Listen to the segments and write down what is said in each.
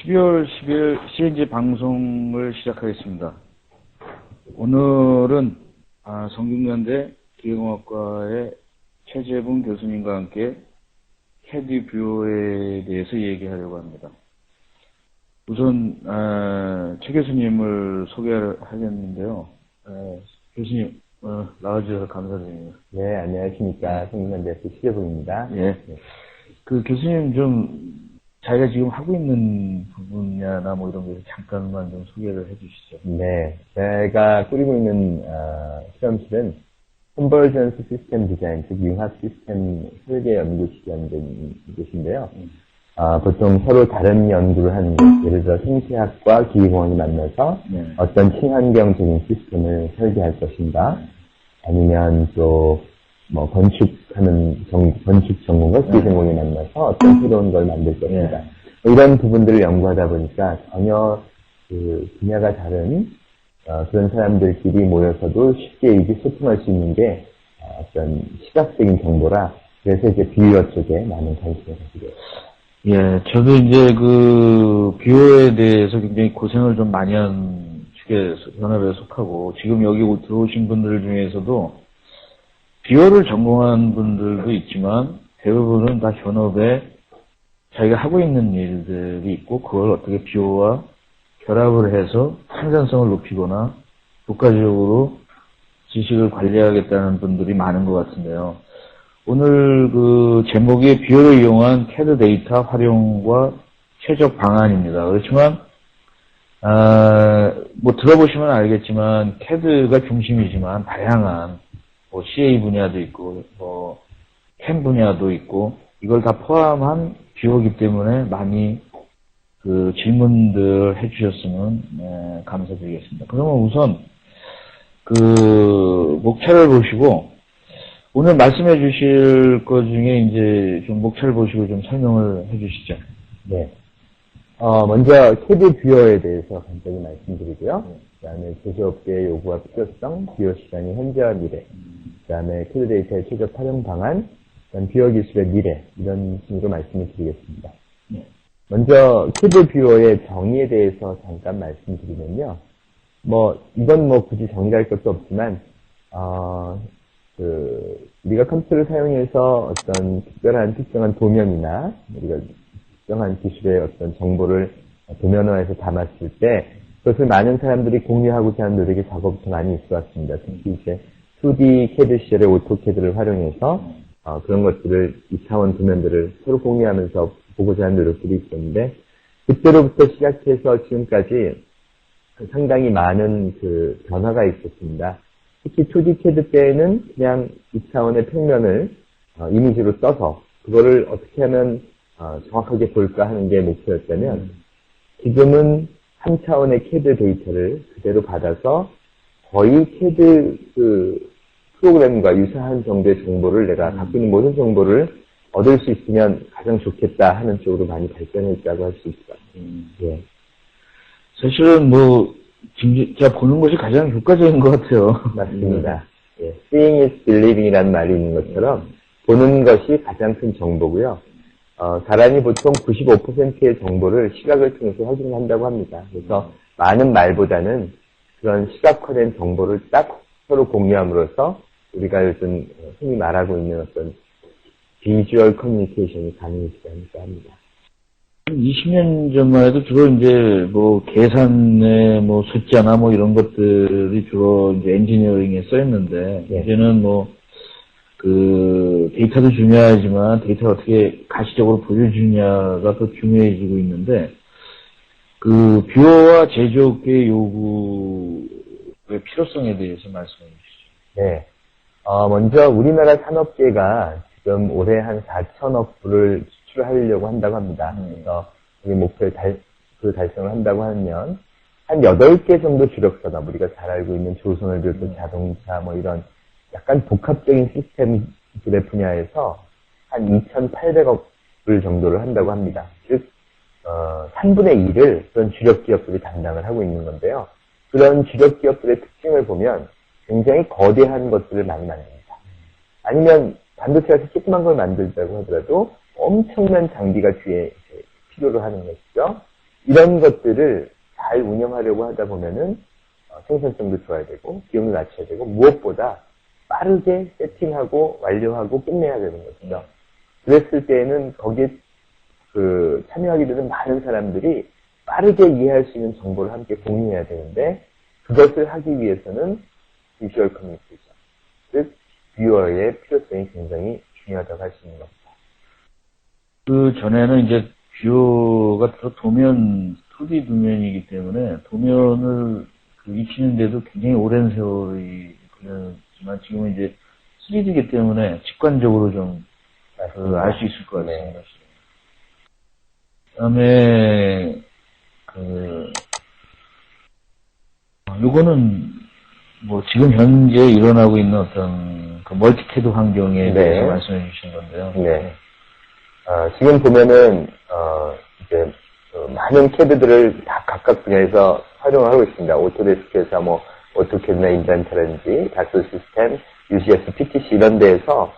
12월 10일 CNG 방송을 시작하겠습니다. 오늘은 성균관대 기계공학과의 최재분 교수님과 함께 캐드 뷰어에 대해서 얘기하려고 합니다. 우선 최 교수님을 소개하겠는데요. 교수님 나와주셔서 감사드립니다. 네, 안녕하십니까. 성균관대학교 최재분입니다. 예. 그 교수님 좀 자기가 지금 하고 있는 분야나 뭐 이런 거 잠깐만 좀 소개를 해주시죠. 네, 제가 꾸리고 있는 실험실은 컨버전스 시스템 디자인, 즉 융합 시스템 설계 연구실이라는 곳인데요. 보통 서로 다른 연구를 하는 것, 예를 들어 생태학과 기계공학이 만나서 어떤 친환경적인 시스템을 설계할 것인가, 아니면 또 뭐 건축하는 건축 전문가 기계공학이 만나서 어떤 새로운 걸 만들 것인가, 이런 부분들을 연구하다 보니까 전혀 그 분야가 다른 그런 사람들끼리 모여서도 쉽게 소통할 수 있는 게 어떤 시각적인 정보라, 그래서 이제 뷰어 쪽에 많은 관심을 가지고 있습니다. 예, 저도 이제 그 뷰어에 대해서 굉장히 고생을 좀 많이 한 축의 현업에 속하고, 지금 여기 들어오신 분들 중에서도 뷰어를 전공한 분들도 있지만 대부분은 다 현업에 자기가 하고 있는 일들이 있고, 그걸 어떻게 뷰어와 결합을 해서 생산성을 높이거나 국가적으로 지식을 관리하겠다는 분들이 많은 것 같은데요. 오늘 그 제목이 뷰어를 이용한 캐드 데이터 활용과 최적 방안입니다. 그렇지만 뭐 들어보시면 알겠지만 캐드가 중심이지만 다양한 뭐 CA 분야도 있고 뭐 캠 분야도 있고, 이걸 다 포함한 뷰어이기 때문에 많이 그 질문들 해주셨으면 감사드리겠습니다. 그러면 우선 그 목차를 보시고 오늘 말씀해 주실 것 중에 이제 좀 목차를 보시고 좀 설명을 해 주시죠. 네. 먼저 캐드 뷰어에 대해서 간단히 말씀드리고요. 그 다음에 제조업계의 요구와 필요성, 뷰어 시장의 현재와 미래, 그 다음에 캐드 데이터의 최적 활용 방안, 그다음 뷰어 기술의 미래, 이런 식으로 말씀을 드리겠습니다. 먼저 캐드 뷰어의 정의에 대해서 잠깐 말씀드리면요. 이건 굳이 정의할 것도 없지만, 우리가 컴퓨터를 사용해서 어떤 특정한 도면이나, 우리가 특정한 기술의 어떤 정보를 도면화해서 담았을 때, 그것을 많은 사람들이 공유하고자 하는 노력이 과거부터 많이 있어 왔습니다. 특히 이제 2D 캐드 시절의 오토캐드를 활용해서, 그런 것들을 2차원 도면들을 서로 공유하면서 보고자 하는 노력들이 있었는데, 그때로부터 시작해서 지금까지 상당히 많은 그 변화가 있었습니다. 특히 2D 캐드 때에는 그냥 2차원의 평면을 이미지로 써서 그거를 어떻게 하면 정확하게 볼까 하는 게 목표였다면, 지금은 3차원의 캐드 데이터를 그대로 받아서 거의 캐드 그 프로그램과 유사한 정도의 정보를 내가 갖고 있는 모든 정보를 얻을 수 있으면 가장 좋겠다 하는 쪽으로 많이 발전했다고 할 수 있을 것 같습니다. 예. 사실은 제가 보는 것이 가장 효과적인 것 같아요. 맞습니다. 예. Seeing is believing이라는 말이 있는 것처럼 보는 것이 가장 큰 정보고요. 사람이 보통 95%의 정보를 시각을 통해서 확인한다고 합니다. 그래서 많은 말보다는 그런 시각화된 정보를 딱 서로 공유함으로써 우리가 요즘 흔히 말하고 있는 어떤 비주얼 커뮤니케이션이 가능해지지 않을까 합니다. 20년 전만 해도 주로 이제 계산의 숫자나 이런 것들이 주로 이제 엔지니어링에 쓰였는데, 이제는 그 데이터도 중요하지만 데이터를 어떻게 가시적으로 보여주냐가 더 중요해지고 있는데, 그 뷰어와 제조업계의 요구의 필요성에 대해서 말씀해 주시죠. 네. 먼저 우리나라 산업계가 지금 올해 한 4천억 불을 수출하려고 한다고 합니다. 그래서 우리 목표를 달성을 한다고 하면 한 8개 정도 주력산업, 우리가 잘 알고 있는 조선을 비롯한 자동차 이런 약간 복합적인 시스템들의 분야에서 한 2,800억 불 정도를 한다고 합니다. 즉 3분의 1을 그런 주력 기업들이 담당을 하고 있는 건데요. 그런 주력 기업들의 특징을 보면 굉장히 거대한 것들을 많이 만듭니다. 아니면 반도체에서 조그만 걸 만들자고 하더라도 엄청난 장비가 뒤에 필요로 하는 것이죠. 이런 것들을 잘 운영하려고 하다 보면은 생산성도 좋아야 되고 비용도 낮춰야 되고 무엇보다 빠르게 세팅하고 완료하고 끝내야 되는 거죠. 그랬을 때에는 거기에 참여하게 되는 많은 사람들이 빠르게 이해할 수 있는 정보를 함께 공유해야 되는데 그것을 하기 위해서는 비주얼 커뮤니케이션, 즉 뷰어의 필요성이 굉장히 중요하다고 할 수 있는 겁니다. 그 전에는 이제 뷰어가 도면 2D 도면이기 때문에 도면을 익히는데도 굉장히 오랜 세월이 걸렸지만 지금은 이제 3D이기 때문에 직관적으로 좀 알 수 있을 것 같습니다. 네. 그다음에 요거는 뭐 지금 현재 일어나고 있는 어떤 멀티캐드 환경에 대해서 네. 말씀해 주신 건데요. 네. 지금 보면은 이제 많은 캐드들을 다 각각 분야에서 활용을 하고 있습니다. 오토데스크에서 뭐 오토캐드나 인벤터라든지 다소 시스템, UCS, PTC 이런 데에서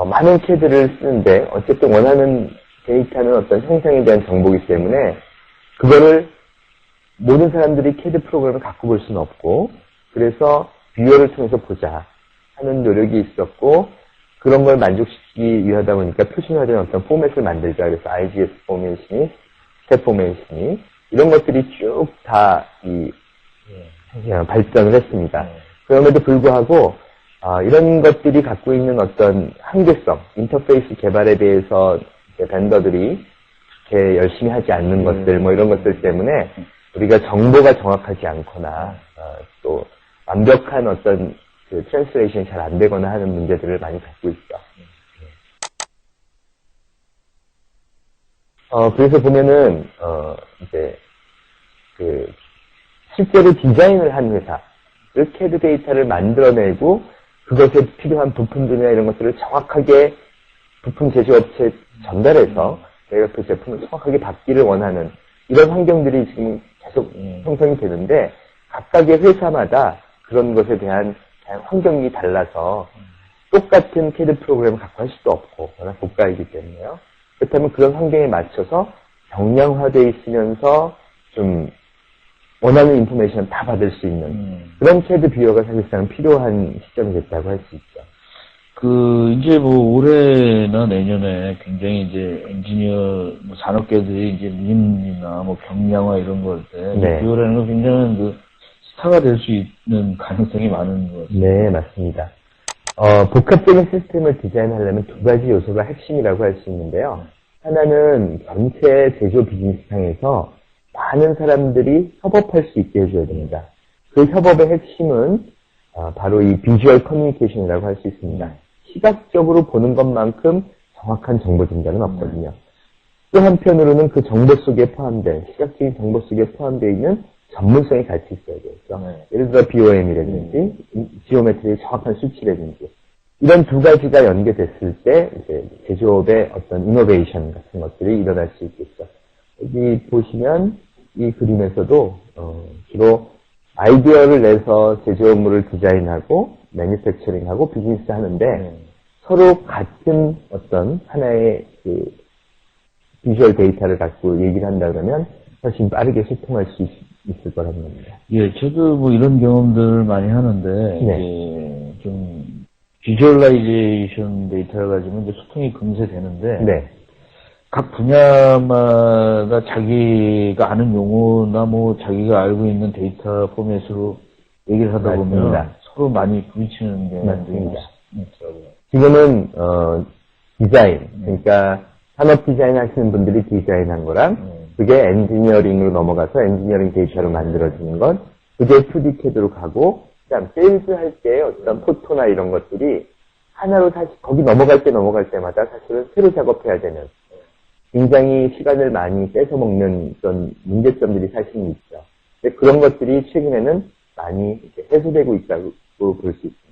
많은 캐드를 쓰는데 어쨌든 원하는 데이터는 어떤 형상에 대한 정보이기 때문에 그거를 모든 사람들이 캐드 프로그램을 갖고 볼 수는 없고 그래서 뷰어를 통해서 보자 하는 노력이 있었고 그런 걸 만족시키기 위하다 보니까 표준화된 어떤 포맷을 만들자. 그래서 IGS 포맷이니 스텝 포맷이니 이런 것들이 쭉 다 발전을 했습니다. 그럼에도 불구하고 이런 것들이 갖고 있는 어떤 한계성, 인터페이스 개발에 대해서 벤더들이 그렇게 열심히 하지 않는 것들, 뭐 이런 것들 때문에 우리가 정보가 정확하지 않거나 또 완벽한 어떤 트랜스레이션이 잘 안 되거나 하는 문제들을 많이 갖고 있죠. 그래서 보면은 이제 실제로 디자인을 한 회사, 캐드 데이터를 만들어내고 그것에 필요한 부품들이나 이런 것들을 정확하게 부품 제조업체에 전달해서 내가 그 제품을 정확하게 받기를 원하는 이런 환경들이 지금 계속 형성이 되는데 각각의 회사마다 그런 것에 대한 환경이 달라서 똑같은 캐드 프로그램을 갖고 할 수도 없고 워낙 고가이기 때문에요. 그렇다면 그런 환경에 맞춰서 경량화되어 있으면서 좀 원하는 인포메이션을 다 받을 수 있는 그런 캐드 뷰어가 사실상 필요한 시점이 됐다고 할 수 있죠. 이제 뭐 올해나 내년에 굉장히 이제 엔지니어, 산업계들이 이제 림이나 뭐 경량화 이런 거 할 때, 네. 뷰어라는 건 굉장한 스타가 될 수 있는 가능성이 많은 것 같습니다. 네, 맞습니다. 복합적인 시스템을 디자인하려면 두 가지 요소가 핵심이라고 할 수 있는데요. 하나는 전체 제조 비즈니스상에서 많은 사람들이 협업할 수 있게 해줘야 됩니다. 그 협업의 핵심은 바로 이 비주얼 커뮤니케이션이라고 할 수 있습니다. 시각적으로 보는 것만큼 정확한 정보 전달은 없거든요. 또 한편으로는 그 정보 속에 포함된, 시각적인 정보 속에 포함되어 있는 전문성이 같이 있어야 되겠죠. 예를 들어 BOM이라든지, 지오메트리의 정확한 수치라든지, 이런 두 가지가 연계됐을 때, 이제 제조업의 어떤 이노베이션 같은 것들이 일어날 수 있겠죠. 여기 보시면, 이 그림에서도, 주로 아이디어를 내서 제조업물을 디자인하고, 매니팩처링하고 비즈니스 하는데, 서로 같은 어떤 하나의 비주얼 데이터를 갖고 얘기를 한다 그러면, 훨씬 빠르게 소통할 수 있을 거라는 겁니다. 예, 저도 뭐 이런 경험들을 많이 하는데, 네. 이제 좀, 비주얼라이제이션 데이터를 가지고 이제 소통이 금세 되는데, 네. 각 분야마다 자기가 아는 용어나 뭐 자기가 알고 있는 데이터 포맷으로 얘기를 하다 보면 맞습니다. 서로 많이 부딪히는 게 맞습니다. 있더라고요. 지금은, 디자인, 그러니까 산업 디자인 하시는 분들이 디자인한 거랑, 그게 엔지니어링으로 넘어가서 엔지니어링 데이터로 만들어지는 것, 그게 2D 캐드로 가고, 그 다음 세일즈 할 때 어떤 포토나 이런 것들이 하나로 다시 거기 넘어갈 때마다 사실은 새로 작업해야 되는 굉장히 시간을 많이 뺏어먹는 그런 문제점들이 사실은 있죠. 근데 그런 것들이 최근에는 많이 해소되고 있다고 볼 수 있습니다.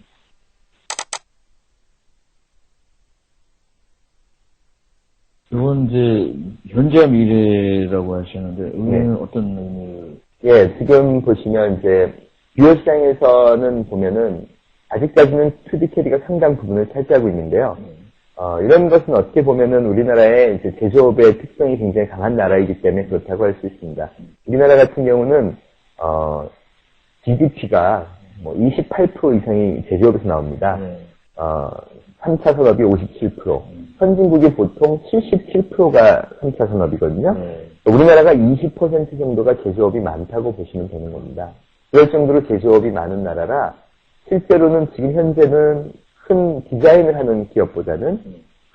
이건 이제 현재와 미래라고 하시는데 여기는 어떤 의미를? 예, 지금 보시면 이제 뷰어 시장에서는 보면은 아직까지는 2D 캐드가 상당 부분을 차지하고 있는데요. 이런 것은 어떻게 보면은 우리나라의 이제 제조업의 특성이 굉장히 강한 나라이기 때문에 그렇다고 할 수 있습니다. 우리나라 같은 경우는, GDP가 뭐 28% 이상이 제조업에서 나옵니다. 3차 산업이 57%, 선진국이 보통 77%가 3차 산업이거든요. 우리나라가 20% 정도가 제조업이 많다고 보시면 되는 겁니다. 그럴 정도로 제조업이 많은 나라라 실제로는 지금 현재는 큰 디자인을 하는 기업보다는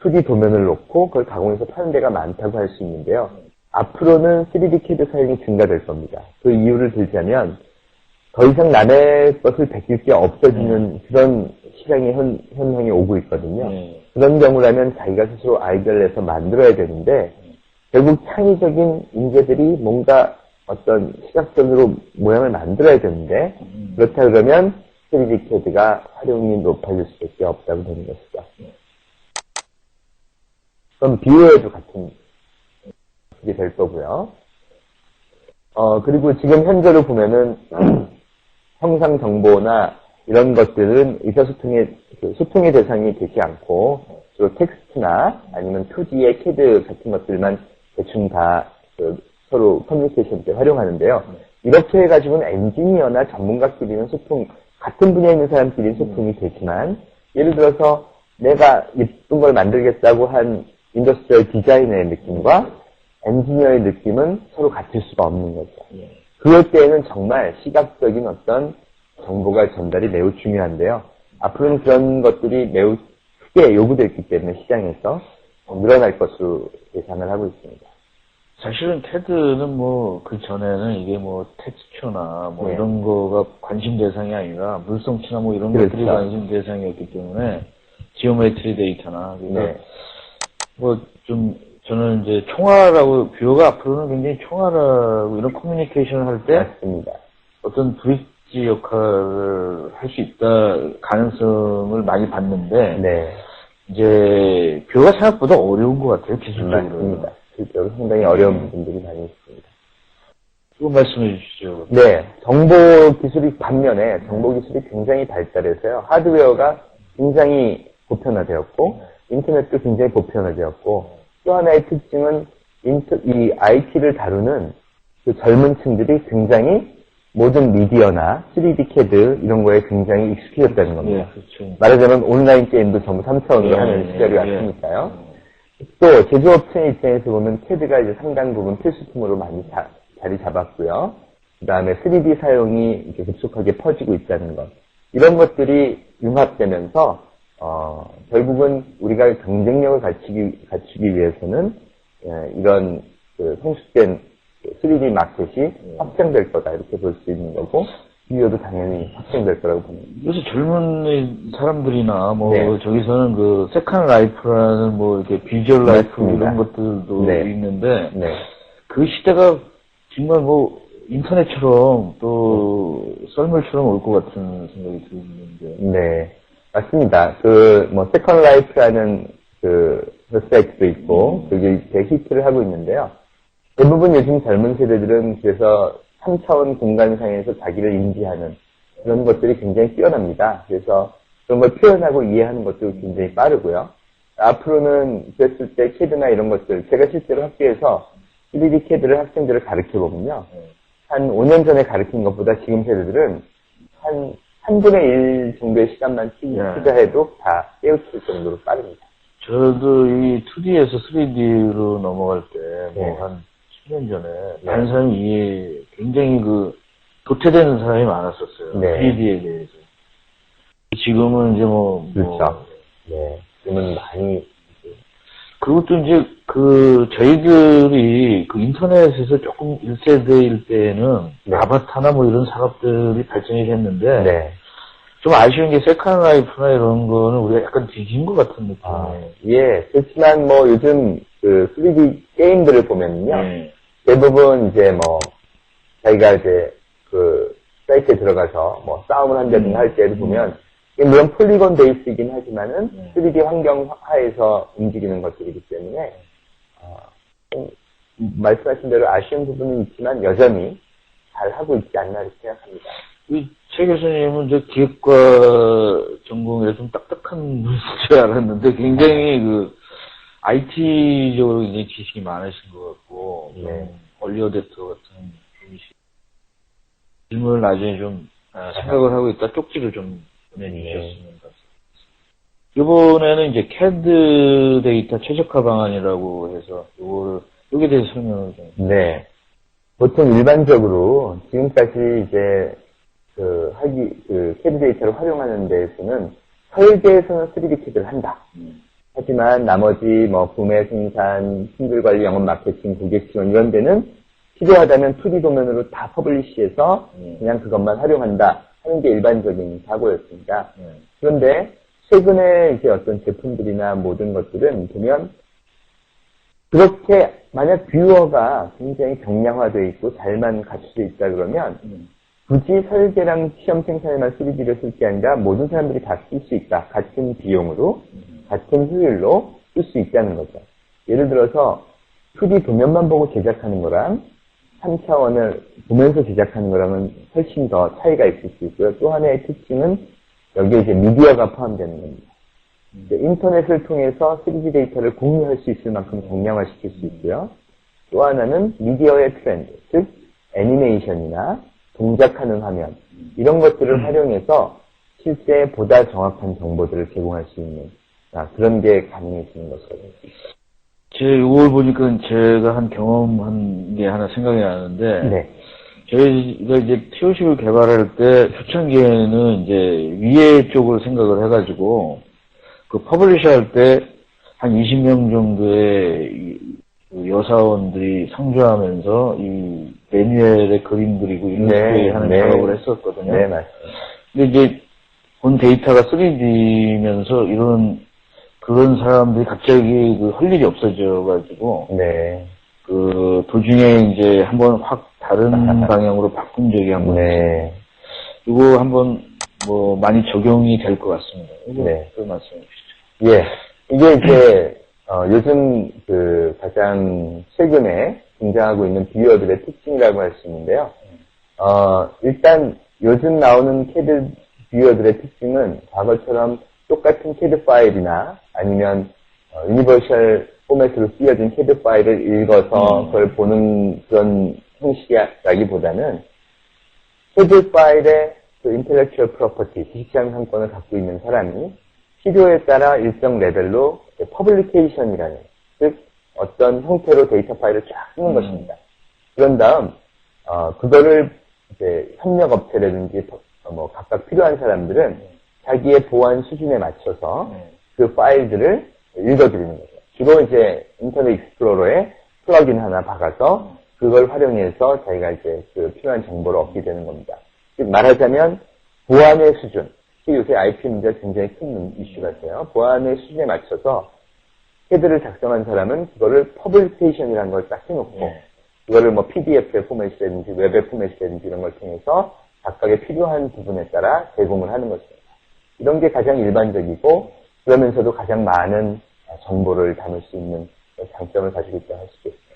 2D 도면을 놓고 그걸 가공해서 파는 데가 많다고 할 수 있는데요. 앞으로는 3D CAD 사용이 증가될 겁니다. 그 이유를 들자면 더 이상 남의 것을 베낄 게 없어지는 그런 시장의 현상이 오고 있거든요. 그런 경우라면 자기가 스스로 아이디어를 내서 만들어야 되는데 결국 창의적인 인재들이 뭔가 어떤 시각적으로 모양을 만들어야 되는데 그렇다 그러면 3D CAD가 활용이 높아질 수밖에 없다고 되는 것이죠. 그럼 비유에도 같은 그게 될 거고요. 그리고 지금 현재로 보면은 형상 정보나 이런 것들은 소통의 대상이 되지 않고 주로 텍스트나 아니면 2D의 CAD 같은 것들만 대충 다 서로 커뮤니케이션 때 활용하는데요. 이렇게 해가지고는 엔지니어나 전문가끼리는 같은 분야에 있는 사람끼리는 소통이 되지만, 예를 들어서 내가 예쁜 걸 만들겠다고 한 인더스트리얼 디자이너의 느낌과 엔지니어의 느낌은 서로 같을 수가 없는 거죠. 그럴 때에는 정말 시각적인 어떤 정보가 전달이 매우 중요한데요. 앞으로는 그런 것들이 매우 크게 요구되기 때문에 시장에서 늘어날 것으로 예상을 하고 있습니다. 사실은 CAD는 뭐, 그 전에는 이게 뭐, 텍스처나 뭐, 이런 거가 관심 대상이 아니라, 물성치나 뭐, 이런 것들이 관심 대상이었기 때문에, 지오메트리 데이터나, 그러니까 뭐, 저는 이제 총알하고, 뷰어가 앞으로는 굉장히 총알하고 이런 커뮤니케이션을 할 때, 맞습니다. 어떤 브릿지 역할을 할 수 있다, 가능성을 많이 봤는데, 이제, 뷰어가 생각보다 어려운 것 같아요, 기술적으로. 맞습니다. 실제로 상당히 어려운 부분들이 많이 있습니다. 또 말씀해 주시죠. 네. 정보 기술이 반면에 정보 기술이 굉장히 발달해서요. 하드웨어가 굉장히 보편화되었고, 인터넷도 굉장히 보편화되었고, 또 하나의 특징은 이 IT를 다루는 그 젊은 층들이 굉장히 모든 미디어나 3D CAD 이런 거에 굉장히 익숙해졌다는 겁니다. 그렇죠. 말하자면 온라인 게임도 전부 3차원으로 하는 시절이 왔으니까요. 또 제조업체의 입장에서 보면 CAD가 이제 상당 부분 필수품으로 많이 자리 잡았고요. 그 다음에 3D 사용이 이렇게 급속하게 퍼지고 있다는 것. 이런 것들이 융합되면서 결국은 우리가 경쟁력을 갖추기 위해서는 이런 그 성숙된 3D 마켓이 확장될 거다 이렇게 볼 수 있는 거고 비교도 당연히 확장될 거라고 봅니다. 요새 젊은 사람들이나 저기서는 그 세컨 라이프라는 뭐 이렇게 비주얼 라이프 이런 것들도 있는데 그 시대가 정말 뭐 인터넷처럼 또 썰물처럼 올 것 같은 생각이 드는데. 네, 맞습니다. 그 뭐 세컨 라이프라는 그 웹사이트도 있고 그게 되게 히트를 하고 있는데요. 대부분 요즘 젊은 세대들은 그래서 3차원 공간상에서 자기를 인지하는 그런 것들이 굉장히 뛰어납니다. 그래서 그런 걸 표현하고 이해하는 것도 굉장히 빠르고요. 앞으로는 그랬을 때 CAD나 이런 것들, 제가 실제로 학교에서 3D CAD를 학생들을 가르쳐보면요. 한 5년 전에 가르친 것보다 지금 세대들은 한 3분의 1 정도의 시간만 투자해도 다 깨우칠 정도로 빠릅니다. 저도 이 2D에서 3D로 넘어갈 때, 뭐, 한 10년 전에, 다른 사람이 굉장히 도태되는 사람이 많았었어요. 3D에 대해서. 지금은 이제 그렇죠. 네. 지금은 많이. 그것도 이제, 저희들이 인터넷에서 조금 1세대일 때는 아바타나 뭐 이런 작업들이 발전이 됐는데, 좀 아쉬운 게 세컨 라이프나 이런 거는 우리가 약간 뒤진 것 같은 느낌이에요. 그렇지만 뭐 요즘 3D 게임들을 보면요. 대부분 이제 자기가 이제 사이트에 들어가서 싸움을 한다든가 할 때도 보면, 물론 폴리곤 베이스이긴 하지만은 3D 환경 하에서 움직이는 것들이기 때문에, 말씀하신 대로 아쉬운 부분은 있지만 여전히 잘 하고 있지 않나 이렇게 생각합니다. 최 교수님은 저 기획과 전공에 좀 딱딱한 분인 줄 알았는데 굉장히 IT적으로 굉장히 지식이 많으신 것 같고, 네. 얼리어댑터 같은 분이시 질문을 나중에 좀 생각을 하고 있다 쪽지를 좀 보내주셨으면 같습니다. 이번에는 이제 CAD 데이터 최적화 방안이라고 해서 요게 대해서 설명을 좀. 네. 보통 일반적으로 지금까지 이제 CAD 데이터를 활용하는 데에서는 설계에서는 3D CAD를 한다. 하지만 나머지 구매, 생산, 품질 관리, 영업 마케팅, 고객 지원 이런 데는 필요하다면 2D 도면으로 다 퍼블리시해서 그냥 그것만 활용한다 하는 게 일반적인 사고였습니다. 그런데 최근에 이제 어떤 제품들이나 모든 것들은 보면 그렇게 만약 뷰어가 굉장히 경량화되어 있고 잘만 갖춰져 있다 그러면 굳이 설계랑 시험 생산에만 3D를 쓸 게 아니라 모든 사람들이 다 쓸 수 있다. 같은 비용으로, 같은 효율로 쓸 수 있다는 거죠. 예를 들어서 2D 도면만 보고 제작하는 거랑 3차원을 보면서 제작하는 거랑은 훨씬 더 차이가 있을 수 있고요. 또 하나의 특징은 여기에 이제 미디어가 포함되는 겁니다. 인터넷을 통해서 3D 데이터를 공유할 수 있을 만큼 경량화시킬 수 있고요. 또 하나는 미디어의 트렌드, 즉 애니메이션이나 동작하는 화면 이런 것들을 활용해서 실제 보다 정확한 정보들을 제공할 수 있는 그런 게 가능해지는 것이거든요. 이걸 보니까 제가 한 경험한 게 하나 생각이 나는데, 네. 저희가 이제 TOC를 개발할 때 초창기에는 이제 위에 쪽을 생각을 해가지고 퍼블리셔 할 때 한 20명 정도의 여사원들이 상주하면서 이 매뉴얼에 그림 그리고 일러스트레이트 하는 작업을 했었거든요. 네, 맞습니다. 근데 이제 본 데이터가 3D면서 그런 사람들이 갑자기 할 일이 없어져가지고, 네. 도중에 이제 한번 확 다른 방향으로 바꾼 적이 한번 있어요. 이거 한번 많이 적용이 될 것 같습니다. 네. 그 말씀해 주시죠. 예. 이게 이제, 요즘 가장 최근에 등장하고 있는 뷰어들의 특징이라고 할 수 있는데요. 일단 요즘 나오는 CAD 뷰어들의 특징은 과거처럼 똑같은 CAD 파일이나 아니면 유니버셜 포맷으로 쓰여진 CAD 파일을 읽어서 그걸 보는 그런 형식이라기보다는 CAD 파일의 인텔렉츄얼 프로퍼티, 지식장 상권을 갖고 있는 사람이 필요에 따라 일정 레벨로 퍼블리케이션이라는, 즉 어떤 형태로 데이터 파일을 쫙 쓰는 것입니다. 그런 다음 그거를 이제 협력업체라든지 각각 필요한 사람들은 자기의 보안 수준에 맞춰서 그 파일들을 읽어드리는 거죠. 주로 이제 인터넷 익스플로러에 플러그인 하나 박아서 그걸 활용해서 자기가 이제 필요한 정보를 얻게 되는 겁니다. 즉 말하자면 보안의 수준, 요새 IP 문제가 굉장히 큰 이슈가 돼요. 보안의 수준에 맞춰서 CAD를 작성한 사람은 그거를 퍼블리케이션이라는 걸 딱 해놓고 그거를 PDF의 포맷이라든지 웹의 포맷이라든지 이런 걸 통해서 각각의 필요한 부분에 따라 제공을 하는 것입니다. 이런 게 가장 일반적이고 그러면서도 가장 많은 정보를 담을 수 있는 장점을 가지고 있다고 할 수 있습니다.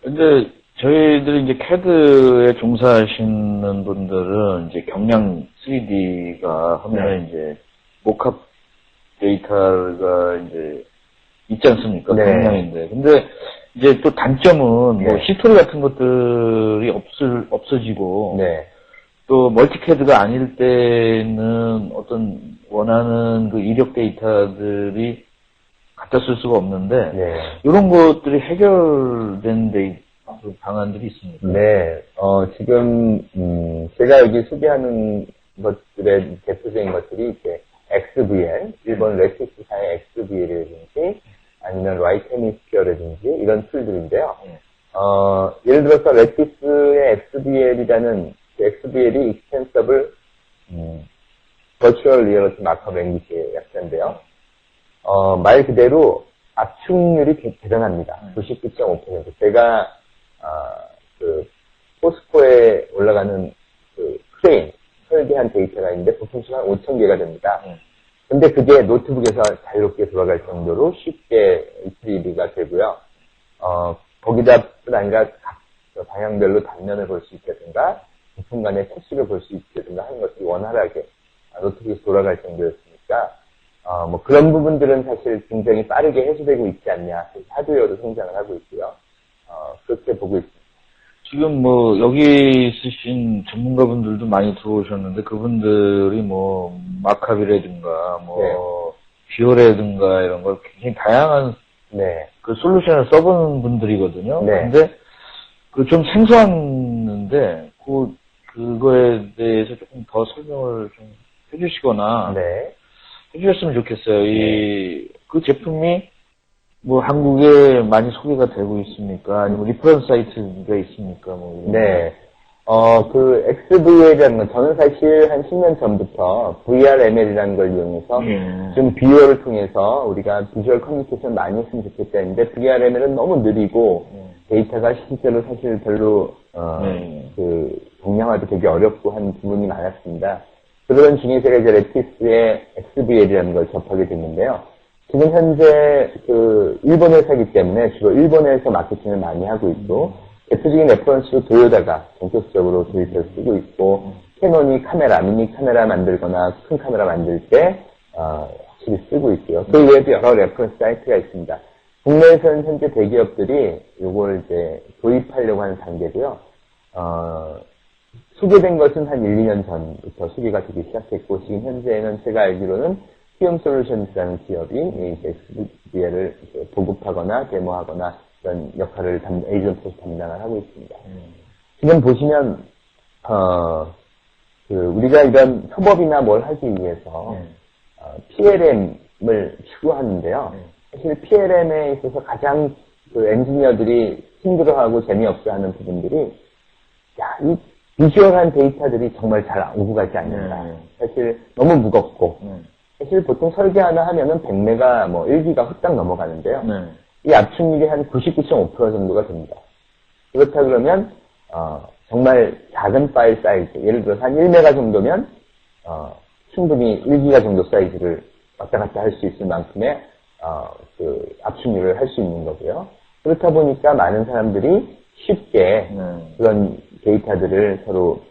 근데 저희들이 이제 CAD에 종사하시는 분들은 이제 경량 3D가 하면 이제 모캅 데이터가 이제 있지 않습니까? 경량인데. 근데 이제 또 단점은 히스토리 같은 것들이 없어지고 또 멀티캐드가 아닐 때는 어떤 원하는 이력 데이터들이 갖다 쓸 수가 없는데 이런 것들이 해결된 방안들이 있습니다. 네, 지금 제가 여기 소개하는 것들의 대표적인 것들이 이제 XVL, 일본 레티스사의 XVL이라든지 아니면 라이트 헤미스피어라든지 이런 툴들인데요. 예를 들어서 레티스의 XVL이라는 XVL이 Extensible Virtual Reality Markup Language의 약자인데요. 말 그대로 압축률이 대단합니다. 99.5%. 제가 포스코에 올라가는 크레인 설계한 데이터가 있는데 보통 시간 5,000개가 됩니다. 근데 그게 노트북에서 자유롭게 돌아갈 정도로 쉽게 리트리브가 되고요. 거기다 뿐 아니라 각 방향별로 단면을 볼 수 있다든가 순간에 택시를 볼 수 있다든가 하는 것이 원활하게 노트북에서 돌아갈 정도였으니까 뭐 그런 부분들은 사실 굉장히 빠르게 해소되고 있지 않냐. 하드웨어도 성장을 하고 있고요. 그렇게 보고 있습니다. 지금 뭐 여기 있으신 전문가분들도 많이 들어오셨는데 그분들이 뭐 마카비라든가 뭐 뷰어라든가 이런 걸 굉장히 다양한 네. 그 솔루션을 써보는 분들이거든요. 네. 근데 그 좀 생소한데 그거에 대해서 조금 더 설명을 좀 해주시거나 네. 해주셨으면 좋겠어요. 그 제품이 뭐 한국에 많이 소개가 되고 있습니까? 아니면 리퍼런스 사이트가 있습니까? 뭐 네. 그 XVL이라는 건 저는 사실 한 10년 전부터 VRML이라는 걸 이용해서 좀 비유어를 통해서 우리가 비주얼 커뮤니케이션 많이 했으면 좋겠다 했는데 VRML은 너무 느리고 데이터가 실제로 사실 별로 그 동량화도 되게 어렵고 한 부분이 많았습니다. 그런 중에 제가 이제 레티스의 XVL이라는 걸 접하게 됐는데요. 지금 현재 그 일본 회사이기 때문에 주로 일본에서 마케팅을 많이 하고 있고 대표적인 레퍼런스로 도요타가 본격적으로 도입해서 쓰고 있고 캐논이 미니 카메라 만들거나 큰 카메라 만들 때 확실히 쓰고 있고요. 그 외에도 여러 레퍼런스 사이트가 있습니다. 국내에서는 현재 대기업들이 이걸 이제 도입하려고 하는 단계고요. 소개된 것은 한 1, 2년 전부터 소개가 되기 시작했고 지금 현재는 제가 알기로는 피움 솔루션스라는 기업이 이 XVL을 보급하거나 데모하거나 그런 역할을 에이전트로 담당을 하고 있습니다. 지금 보시면 우리가 이런 협업이나 뭘 하기 위해서 PLM을 추구하는데요. 사실 PLM에 있어서 가장 그 엔지니어들이 힘들어하고 재미없어하는 부분들이 이 비주얼한 데이터들이 정말 잘 오고 가지 않는다. 사실 너무 무겁고 사실 보통 설계 하나 하면은 100메가 뭐 1기가 훌딱 넘어가는데요. 이 압축률이 한 99.5% 정도가 됩니다. 그렇다 그러면 정말 작은 파일 사이즈, 예를 들어서 한 1메가 정도면 충분히 1기가 정도 사이즈를 왔다 갔다 할 수 있을 만큼의 그 압축률을 할 수 있는 거고요. 그렇다 보니까 많은 사람들이 쉽게 그런 데이터들을 서로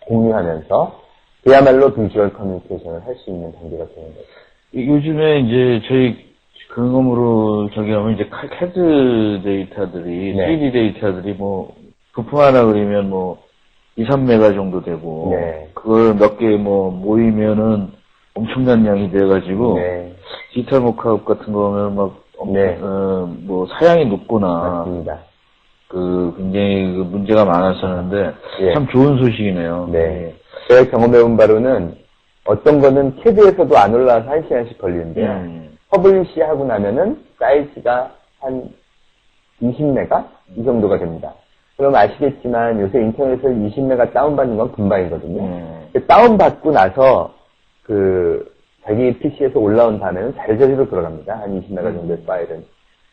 공유하면서 그야말로 비주얼 커뮤니케이션을 할 수 있는 단계가 되는 거죠. 요즘에 이제 저희 근검으로 저기 하면 이제 CAD 데이터들이, 3D 데이터들이 뭐, 부품 하나 그리면 뭐, 2, 3메가 정도 되고, 그걸 몇 개 뭐, 모이면은 엄청난 양이 돼가지고, 디지털 모카업 같은 거 하면 막, 뭐, 사양이 높거나, 맞습니다. 굉장히 그 문제가 많았었는데, 참 좋은 소식이네요. 제가 경험해본 바로는 어떤 거는 CAD에서도 안 올라와서 1시간씩 걸리는데요. 퍼블리시 하고 나면은 사이즈가 한 20메가? 이 정도가 됩니다. 그럼 아시겠지만 요새 인터넷에서 20메가 다운받는 건 금방이거든요. 다운받고 나서 자기 PC에서 올라온 다음에는 자유자재로 들어갑니다. 한 20메가 정도의 파일은.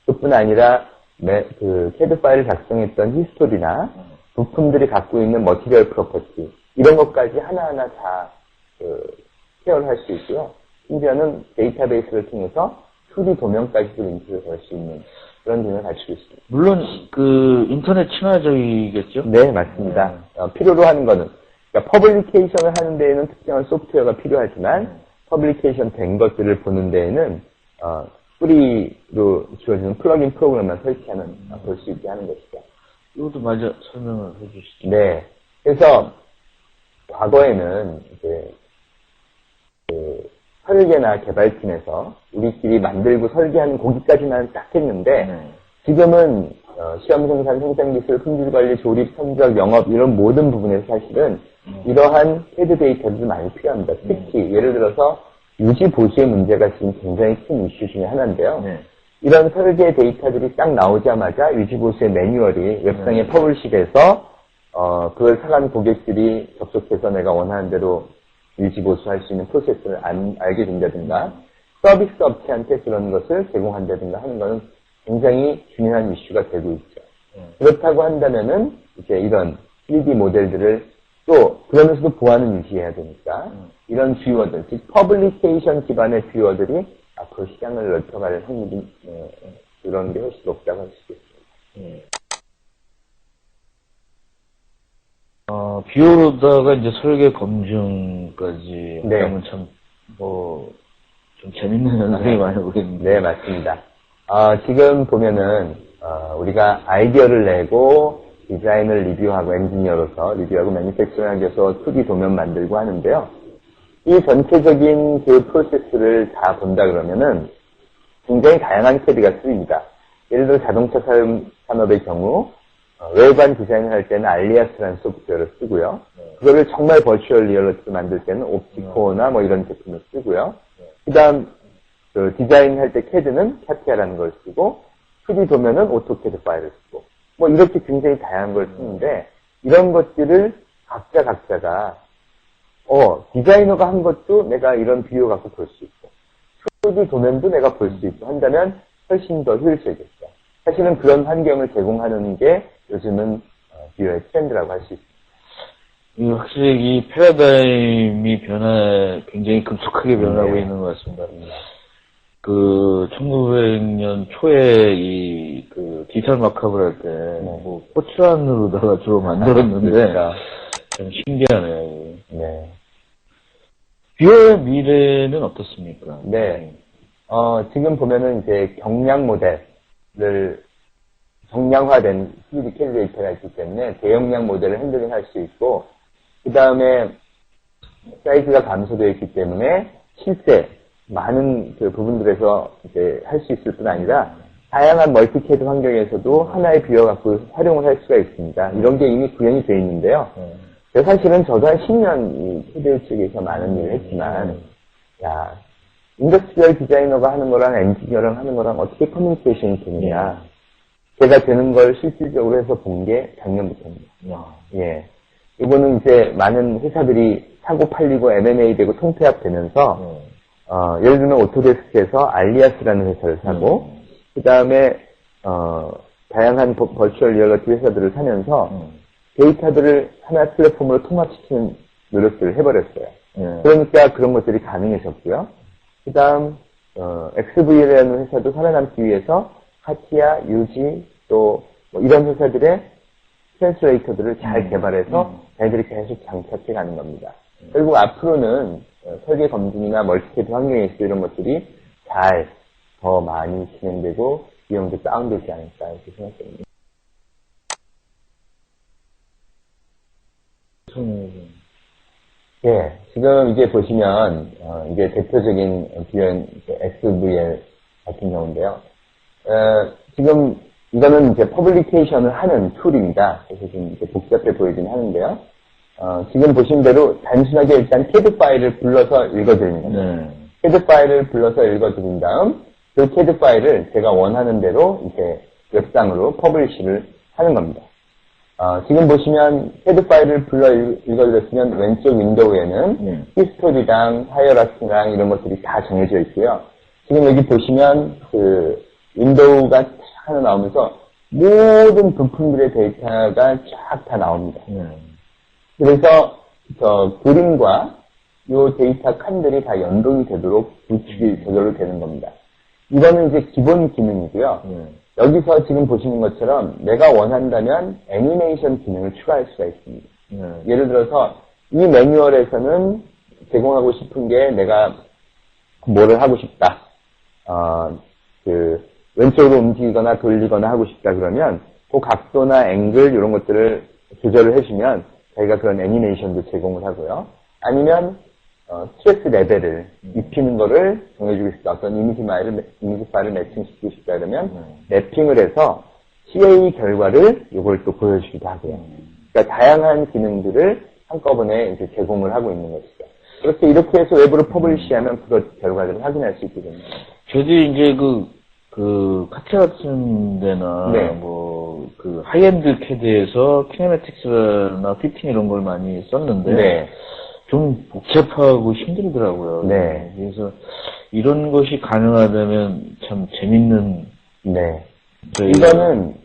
그뿐 아니라 CAD 파일을 작성했던 히스토리나 부품들이 갖고 있는 머티리얼 프로퍼티 이런 것까지 하나하나 다 케어를 할 수 있고요. 심지어는 데이터베이스를 통해서 2D 도면까지도 인식을 할 수 있는 그런 기능을 가지고 있습니다. 물론 인터넷 친화적이겠죠? 네, 맞습니다. 필요로 하는 거는 그러니까 퍼블리케이션을 하는 데에는 특정한 소프트웨어가 필요하지만 퍼블리케이션 된 것들을 보는 데에는 프리로 주어지는 플러그인 프로그램만 설치하면 볼 수 있게 하는 것이죠. 이것도 마저 설명을 해주시죠. 네. 그래서 과거에는 이제 설계나 개발팀에서 우리끼리 만들고 설계하는 거기까지만 딱 했는데 지금은 시험 생산, 생산 기술, 품질 관리, 조립, 선적, 영업 이런 모든 부분에서 사실은 이러한 CAD 데이터들이 많이 필요합니다. 특히 예를 들어서 유지 보수의 문제가 지금 굉장히 큰 이슈 중에 하나인데요. 이런 설계 데이터들이 딱 나오자마자 유지 보수의 매뉴얼이 웹상에 퍼블리시돼서 그걸 사간 고객들이 접속해서 내가 원하는 대로 유지 보수할 수 있는 프로세스를 알게 된다든가 서비스 업체한테 그런 것을 제공한다든가 하는 것은 굉장히 중요한 이슈가 되고 있죠. 그렇다고 한다면은 이제 이런 3D 모델들을 또 그러면서도 보안은 유지해야 되니까 이런 뷰어들, 즉 퍼블리케이션 기반의 뷰어들이 앞으로 시장을 넓혀갈 확률이 그런 게 훨씬 높다고 할 수 있습니다. 비오로다가 이제 설계 검증까지 네. 하면 참, 좀 재밌는 현상이 많이 오겠는데. 네, 맞습니다. 지금 보면은, 우리가 아이디어를 내고, 디자인을 리뷰하고, 엔지니어로서 리뷰하고, 매니팩처링하기 위해서 2D 도면 만들고 하는데요. 이 전체적인 그 프로세스를 다 본다 그러면은, 굉장히 다양한 CAD가 쓰입니다. 예를 들어 자동차 산업의 경우, 외관 디자인을 할 때는 알리아스라는 소프트웨어를 쓰고요. 그거를 정말 버추얼 리얼리티로 만들 때는 옵티코나 뭐 이런 제품을 쓰고요. 그 다음, 디자인 할 때 CAD는 카티아라는 걸 쓰고, 2D 도면은 오토캐드 파일을 쓰고, 뭐 이렇게 굉장히 다양한 걸 쓰는데, 이런 것들을 각자가, 디자이너가 한 것도 내가 이런 비유 갖고 볼 수 있고, 2D 도면도 내가 볼 수 있고 한다면 훨씬 더 효율적이겠죠. 사실은 그런 환경을 제공하는 게 요즘은 비유의 트렌드라고 할 수 있습니다. 확실히 이 패러다임이 굉장히 급속하게 변하고 네. 있는 것 같습니다. 1900년 초에 디지털 마크업을 할 때, 포트란으로다가 주로 만들었는데, 그러니까. 참 신기하네요. 네. 비오의 미래는 어떻습니까? 네. 지금 보면은 이제 경량 모델을 정량화된 3D 캘리브레이터가 있기 때문에 대용량 모델을 핸들링 할 수 있고, 그 다음에 사이즈가 감소되어 있기 때문에 실제 많은 그 부분들에서 이제 할 수 있을 뿐 아니라 다양한 멀티캐드 환경에서도 하나의 비어 갖고 활용을 할 수가 있습니다. 이런 게 이미 구현이 되어 있는데요. 사실은 저도 한 10년 이 캐드 쪽에서 많은 일을 했지만, 인더스트리얼 디자이너가 하는 거랑 엔지니어랑 하는 거랑 어떻게 커뮤니케이션이 되느냐. 제가 되는 걸 실질적으로 해서 본 게 작년부터입니다. 예. 이거는 이제 많은 회사들이 사고 팔리고 M&A 되고 통폐합 되면서, 예를 들면 오토데스크에서 알리아스라는 회사를 사고, 그 다음에, 다양한 버추얼 리얼리티 회사들을 사면서, 데이터들을 하나의 플랫폼으로 통합시키는 노력들을 해버렸어요. 그러니까 그런 것들이 가능해졌고요. 그 다음, XV라는 회사도 살아남기 위해서 카티아, 유지, 또, 이런 회사들의 트랜스레이터들을 잘 개발해서 자기들이 계속 장착해 가는 겁니다. 결국 앞으로는 설계 검증이나 멀티캐드 환경에서 이런 것들이 잘 더 많이 진행되고 비용도 다운되지 않을까 이렇게 생각됩니다. 예, 지금 이제 보시면 이제 대표적인 비용 XVL 같은 경우인데요. 지금 이거는 이제 퍼블리케이션을 하는 툴입니다. 그래서 좀 이제 복잡해 보이긴 하는데요. 지금 보신 대로 단순하게 일단 CAD 파일을 불러서 읽어드리는 겁니다. CAD 파일을 불러서 읽어드린 다음 그 CAD 파일을 제가 원하는 대로 이제 웹상으로 퍼블리시를 하는 겁니다. 지금 보시면 CAD 파일을 불러 읽어드렸으면 왼쪽 윈도우에는 히스토리랑 하이어라키랑 이런 것들이 다 정해져 있고요. 지금 여기 보시면 그 윈도우가 하나 나오면서 모든 부품들의 데이터가 쫙 다 나옵니다. 그래서 그림과 이 데이터 칸들이 다 연동이 되도록 구축이 저절로 되는 겁니다. 이거는 이제 기본 기능이고요. 여기서 지금 보시는 것처럼 내가 원한다면 애니메이션 기능을 추가할 수가 있습니다. 예를 들어서 이 매뉴얼에서는 제공하고 싶은 게 내가 뭐를 하고 싶다. 왼쪽으로 움직이거나 돌리거나 하고 싶다 그러면 그 각도나 앵글 이런 것들을 조절을 해주면 저희가 그런 애니메이션도 제공을 하고요. 아니면 스트레스 레벨을 입히는 거를 정해주고 싶다. 어떤 이미지 파일을 매칭시키고 싶다 그러면 맵핑을 해서 CA 결과를 이걸 또 보여주기도 하고요. 그러니까 다양한 기능들을 한꺼번에 이제 제공을 하고 있는 것이죠. 이렇게 해서 외부로 퍼블리시하면 그 결과들을 확인할 수 있게 됩니다. 저도 이제 카티 같은 데나, 하이엔드 캐드에서 키네매틱스나 피팅 이런 걸 많이 썼는데, 좀 복잡하고 힘들더라고요. 그래서 이런 것이 가능하다면 참 재밌는. 이거는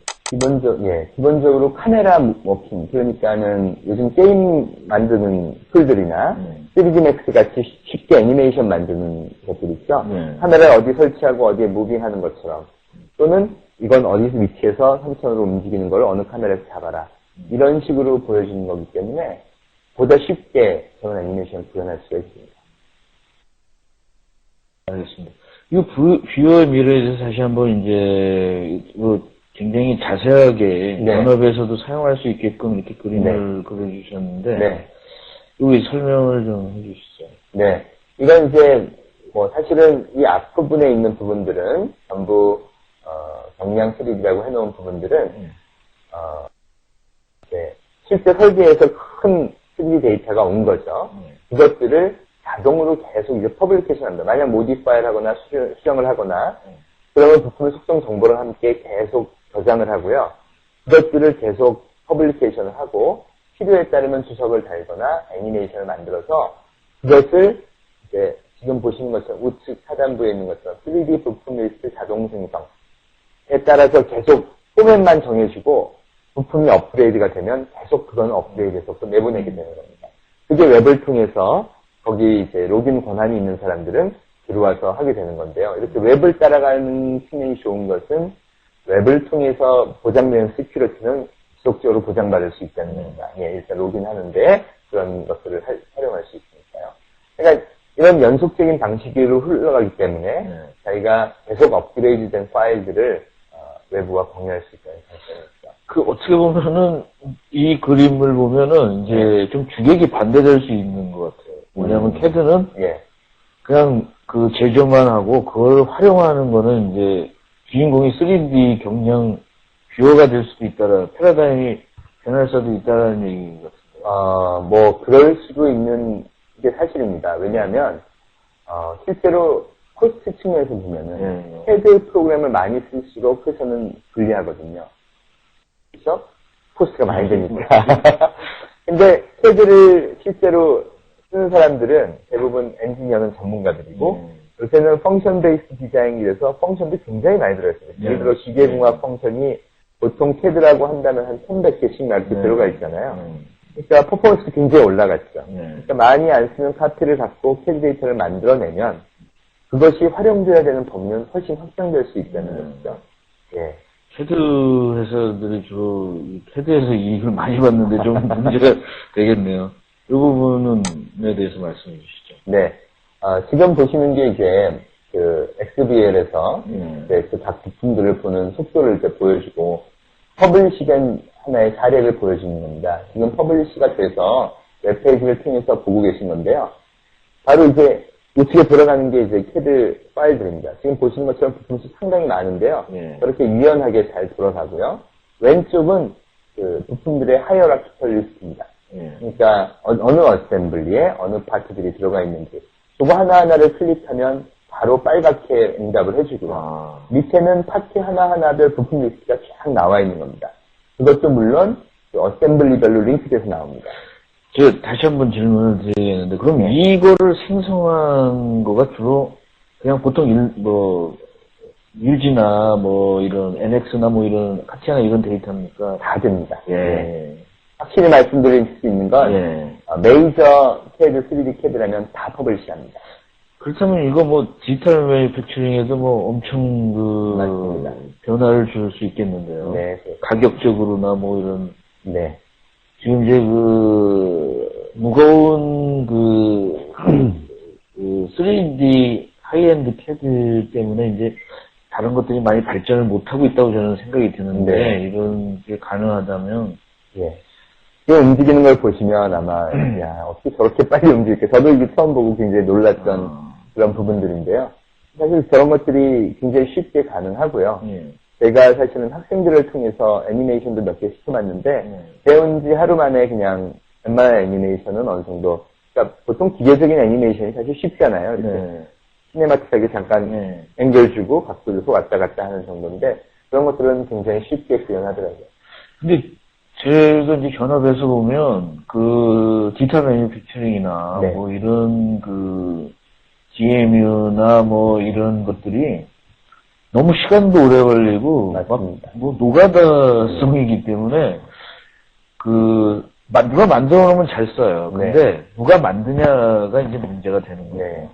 기본적으로 카메라 워킹, 그러니까는 요즘 게임 만드는 툴들이나 3D Max 같이 쉽게 애니메이션 만드는 것들 있죠? 카메라를 어디 설치하고 어디에 무빙하는 것처럼. 또는 이건 어디서 위치에서 3차원으로 움직이는 걸 어느 카메라에서 잡아라. 이런 식으로 보여지는 거기 때문에 보다 쉽게 저런 애니메이션을 구현할 수가 있습니다. 알겠습니다. 이 뷰어의 미래에 대해서 다시 한번 이제 굉장히 자세하게 네. 전업에서도 사용할 수 있게끔 이렇게 그림을 그려주셨는데 네. 여기 설명을 좀 해주시죠. 네. 이건 이제 뭐 사실은 이 앞부분에 있는 부분들은 전부 경량 3D라고 해놓은 부분들은 네. 실제 설계에서 큰 3D 데이터가 온 거죠. 이것들을 자동으로 계속 이제 퍼블리케이션 한다. 만약 모디파이를 하거나 수정을 하거나 그러면 부품의 속성 정보를 함께 계속 저장을 하고요. 그것들을 계속 퍼블리케이션을 하고 필요에 따르면 주석을 달거나 애니메이션을 만들어서 그것을 이제 지금 보시는 것처럼 우측 하단부에 있는 것처럼 3D 부품 리스트 자동 생성에 따라서 계속 포맷만 정해주고 부품이 업그레이드가 되면 계속 그건 업그레이드해서 또 내보내게 되는 겁니다. 그게 웹을 통해서 거기 이제 로그인 권한이 있는 사람들은 들어와서 하게 되는 건데요. 이렇게 웹을 따라가는 측면이 좋은 것은 웹을 통해서 보장되는 시큐리티는 지속적으로 보장받을 수 있다는 겁니다. 예, 일단 로그인하는데 그런 것들을 활용할 수 있으니까요. 그러니까 이런 연속적인 방식으로 흘러가기 때문에 자기가 계속 업그레이드된 파일들을 외부와 공유할 수 있다는 장점입니다. 그 어떻게 보면은 이 그림을 보면은 이제 좀 주객이 반대될 수 있는 것 같아요. 뭐냐면 캐드는 예. 그냥 그 제조만 하고 그걸 활용하는 거는 이제 주인공이 3D 경량 뷰어가 될 수도 있다라 패러다임이 변할 수도 있다라는 얘기인 것 같은데. 뭐 그럴 수도 있는 게 사실입니다. 왜냐하면 실제로 코스트 측면에서 보면은 캐드 프로그램을 많이 쓸수록 회사는 불리하거든요. 그래서 코스트가 많이 되니까. 근데 캐드를 실제로 쓰는 사람들은 대부분 엔지니어는 전문가들이고 요새는 펑션 베이스 디자인이라서 펑션도 굉장히 많이 들어있어요. 예를 들어 기계공학 펑션이 보통 캐드라고 한다면 한 1100개씩 이렇게 들어가 있잖아요. 그러니까 퍼포먼스도 굉장히 올라갔죠. 그러니까 많이 안 쓰는 카피를 갖고 캐드 데이터를 만들어내면 그것이 활용돼야 되는 범위는 훨씬 확장될 수 있다는 것이죠. 예. 캐드 회사들이 주로 캐드에서 이익을 많이 받는데 좀 문제가 되겠네요. 이 부분에 대해서 말씀해 주시죠. 네. 지금 보시는 게 이제 그 XBL에서 그 각 부품들을 보는 속도를 이제 보여주고 퍼블리시된 하나의 사례를 보여주는 겁니다. 지금 퍼블리시가 돼서 웹페이지를 통해서 보고 계신 건데요. 바로 이제 우측에 돌아가는 게 이제 캐드 파일들입니다. 지금 보시는 것처럼 부품수 상당히 많은데요. 그렇게 유연하게 잘 돌아가고요. 왼쪽은 그 부품들의 하이어라키컬 리스트입니다. 그러니까 어느 어셈블리에 어느 파트들이 들어가 있는지 그거 하나하나를 클릭하면 바로 빨갛게 응답을 해주고요. 밑에는 파트 하나하나별 부품 리스트가 쫙 나와 있는 겁니다. 그것도 물론 그 어셈블리별로 링크돼서 나옵니다. 다시 한번 질문을 드리겠는데 그럼 이거를 생성한 거가 주로 그냥 보통 유지나 뭐 이런 NX나 뭐 이런 카티아나 이런 데이터입니까? 다 됩니다. 예. 확실히 말씀드릴 수 있는 건 메이저 캐드, 3D 캐드라면 다 퍼블리시합니다. 그렇다면 이거 뭐 디지털 매니팩처링에도 뭐 엄청 맞습니다. 변화를 줄 수 있겠는데요. 네. 가격적으로나 뭐 이런. 네. 지금 이제 무거운 3D 하이엔드 캐드 때문에 이제 다른 것들이 많이 발전을 못하고 있다고 저는 생각이 드는데 이런 게 가능하다면 이 움직이는 걸 보시면 아마 야 어떻게 저렇게 빨리 움직일까 저도 이게 처음 보고 굉장히 놀랐던 그런 부분들인데요. 사실 저런 것들이 굉장히 쉽게 가능하고요. 제가 사실은 학생들을 통해서 애니메이션도 몇 개 시켜봤는데 배운 지 하루 만에 그냥 웬만한 애니메이션은 어느 정도 그러니까 보통 기계적인 애니메이션이 사실 쉽잖아요. 이렇게 시네마틱하게 잠깐 앵글 주고 각도 주고 왔다 갔다 하는 정도인데 그런 것들은 굉장히 쉽게 구현하더라고요. 근데 제가 이제 견업에서 보면 그 디지털 매니팩처링이나 뭐 이런 GMU나 뭐 이런 것들이 너무 시간도 오래 걸리고 뭐 노가다성이기 때문에 누가 만들어 놓으면 잘 써요. 근데 누가 만드냐가 이제 문제가 되는 거예요.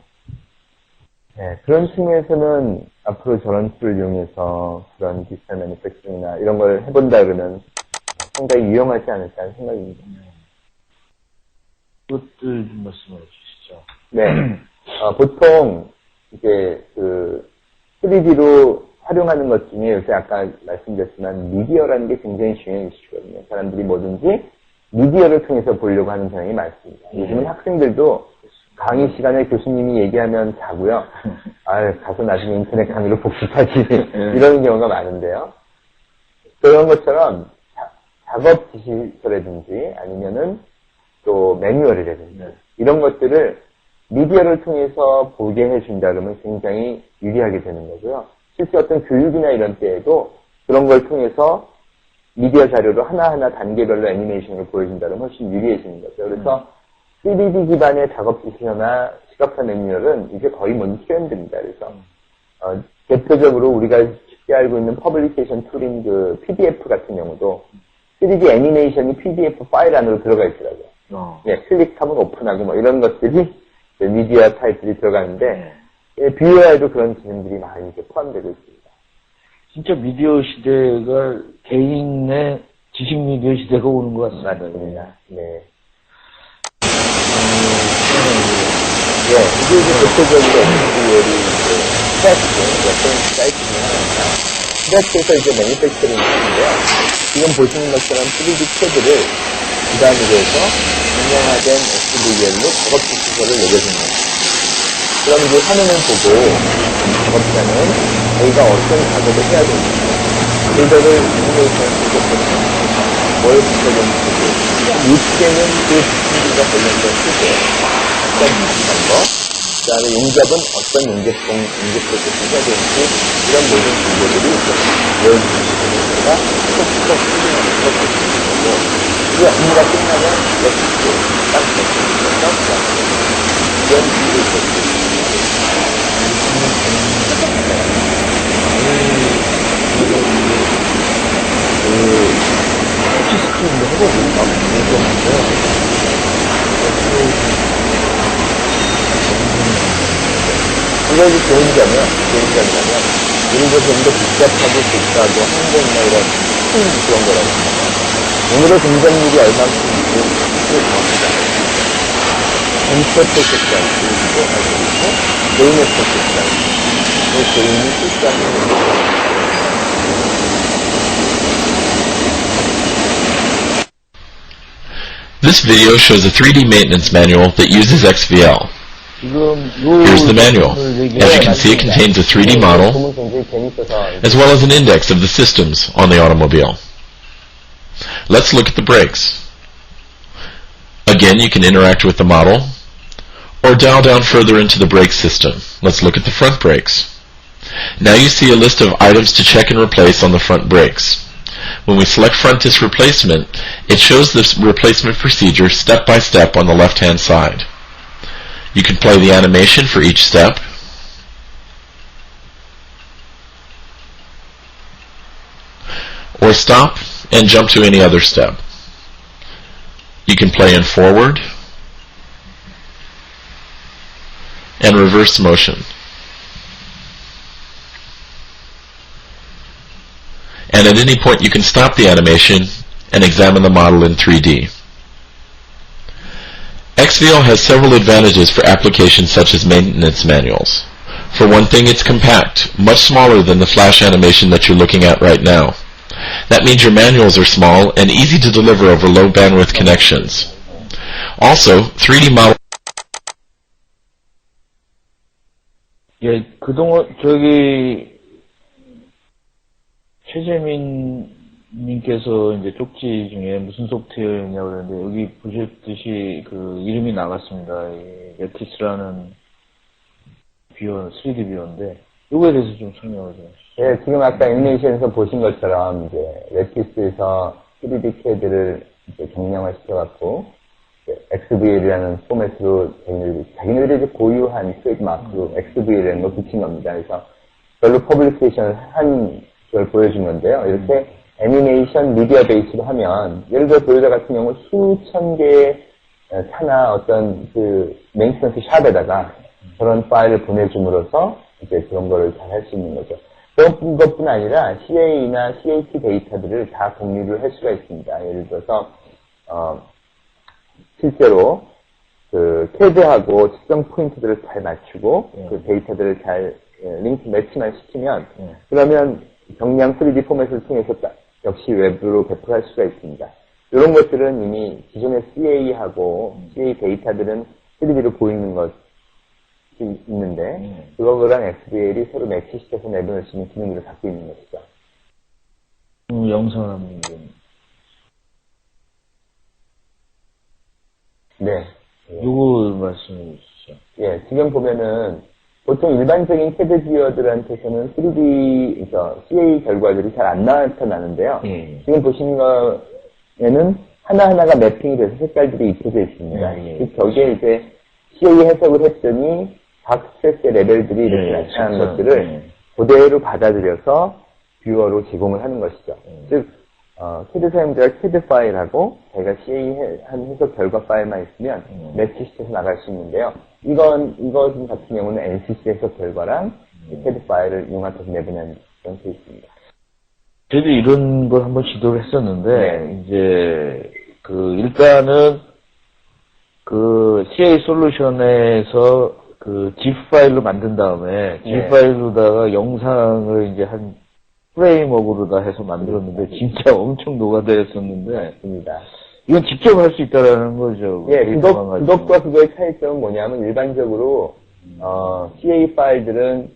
네, 그런 측면에서는 앞으로 저런 툴을 이용해서 그런 디지털 매니팩처링이나 이런 걸 해본다 그러면 상당히 유용하지 않을까 하는 생각입니다. 그것들 좀 말씀해 주시죠. 네. 보통, 이제, 3D로 활용하는 것 중에 요새 아까 말씀드렸지만, 미디어라는 게 굉장히 중요한 이슈거든요. 사람들이 뭐든지 미디어를 통해서 보려고 하는 경향이 많습니다. 요즘은 학생들도 강의 시간에 교수님이 얘기하면 자고요. 가서 나중에 인터넷 강의로 복습하지. 이런 경우가 많은데요. 그런 것처럼 작업 지시서라든지 아니면은 또 매뉴얼이라든지 이런 것들을 미디어를 통해서 보게 해준다 그러면 굉장히 유리하게 되는 거고요. 실제 어떤 교육이나 이런 때에도 그런 걸 통해서 미디어 자료로 하나하나 단계별로 애니메이션을 보여준다 그러면 훨씬 유리해지는 거죠. 그래서 3D 기반의 작업 지시서나 시각화 매뉴얼은 이제 거의 못 표현됩니다. 그래서 대표적으로 우리가 쉽게 알고 있는 퍼블리케이션 툴인 그 PDF 같은 경우도 3D 애니메이션이 PDF 파일 안으로 들어가 있더라고요. 예, 클릭하면 오픈하고 뭐 이런 것들이 미디어 타입들이 들어가는데 뷰어에도 그런 기능들이 많이 이제 포함되고 있습니다. 진짜 미디어 시대가 개인의 지식 미디어 시대가 오는 것 같습니다. 맞습니다. 네. 예, 이게 이제 대표적으로 SQL이 스트레스, 어떤 사이트 중에 하나입니다. 스트레스에서 이제 매니팩처링을 하는데요. 지금 보시는 것처럼 3D CAD를 기반으로 해서 증명화된 SVL로 작업 지시서를 내려줍니다. 그럼 이제 화면을 보고 작업자는 저희가 어떤 작업을 해야 되는지, 이거를 애니메이션을 보고 뭘 붙여야 되는지, 위치에는 그 지침기가 관련된 소재, 어떤 방법, 그 다음에 용접은 어떤 용접 프로세스를 해야 되는지, 이런 모든 정보들이 보여주는 거가 톡톡 풀리는 걸 볼 수 있는 거고, 그 업무가 끝나면 레시피, 딱 레시피에서 이런 일을 볼 수 있습니다. 스크린도 해보고 막 그랬는데요. 이것이 좋은 점이라면, 이런 거 좀 더 복잡하고 복잡하고 항공이나 이런 큰 그런 거라고 합니다. 오늘의 공정률이 얼마큼인지 정확하지 않습니다. 전체 프로세스 알고 있고, 개인의 프로세스 알고 있고, 개인이 실수하는 거. This video shows a 3D maintenance manual that uses XVL. Here's the manual. As you can see, it contains a 3D model, as well as an index of the systems on the automobile. Let's look at the brakes. Again, you can interact with the model, or dial down further into the brake system. Let's look at the front brakes. Now you see a list of items to check and replace on the front brakes. When we select front disc replacement, it shows this replacement procedure step by step on the left-hand side. You can play the animation for each step, or stop and jump to any other step. You can play in forward and reverse motion. And at any point you can stop the animation and examine the model in 3D. XVL has several advantages for applications such as maintenance manuals. For one thing, it's compact, much smaller than the flash animation that you're looking at right now. That means your manuals are small and easy to deliver over low bandwidth connections. Also, 3D model. 예, 그동안 최재민 님께서 이제 쪽지 중에 무슨 소프트웨어냐고 그러는데 여기 보셨듯이 그 이름이 나갔습니다. 레티스라는 뷰어, 3D 뷰어인데 이거에 대해서 좀 설명을 좀 해주시죠. 네, 지금 아까 애니메이션에서 보신 것처럼 이제 레티스에서 3D CAD를 이제 경량화 시켜갖고 XVL이라는 포맷으로 자기네들이 이제 고유한 트레이드마크로 XVL이라는 걸 붙인 겁니다. 그래서 별로 퍼블리케이션을 한 걸 보여준 건데요. 이렇게 애니메이션 미디어 베이스로 하면 예를 들어 도요타 같은 경우 수천 개의 차나 어떤 그 메인테넌스 샵에다가 그런 파일을 보내줌으로써 이제 그런 거를 잘 할 수 있는 거죠. 그것뿐 아니라 CA나 CAT 데이터들을 다 공유를 할 수가 있습니다. 예를 들어서 실제로 그 CAD하고 측정 포인트들을 잘 맞추고 그 데이터들을 잘 링크 매치만 시키면 그러면 경량 3D 포맷을 통해서 역시 외부로 배포할 수가 있습니다. 이런 것들은 이미 기존의 CA하고 CA 데이터들은 3D로 보이는 것이 있는데 그거랑 XBL이 서로 매치시켜서 내보낼 수 있는 기능들을 갖고 있는 것이죠. 영상 한번 좀. 네. 요거 말씀해 주시죠. 예, 지금 보면은 보통 일반적인 CAD 뷰어들한테서는 3D, 그러니까 CA 결과들이 잘 안 나타나는데요. 지금 보시는 거에는 하나하나가 매핑이 돼서 색깔들이 입혀져 있습니다. 거기에 이제 CA 해석을 했더니 각 스트레스의 레벨들이 이렇게 나타나는 것들을 그대로 받아들여서 뷰어로 제공을 하는 것이죠. 즉, CAD 사용자가 CAD 파일하고 자기가 CA 한 해석 결과 파일만 있으면 매치시켜서 나갈 수 있는데요. 이것 같은 경우는 NCC 해석 결과랑 CAD 파일을 융합해서 내보내는 그런 케이스입니다. 저희도 이런 걸 한번 시도를 했었는데, 이제, 일단은, CA 솔루션에서 zip 파일로 만든 다음에, zip 파일로다가 영상을 이제 한 프레임워크로다 해서 만들었는데, 진짜 엄청 노가다였었는데, 맞습니다. 이건 직접 할 수 있다라는 거죠. 예, 그것과 그거의 차이점은 뭐냐면, 일반적으로, CA 파일들은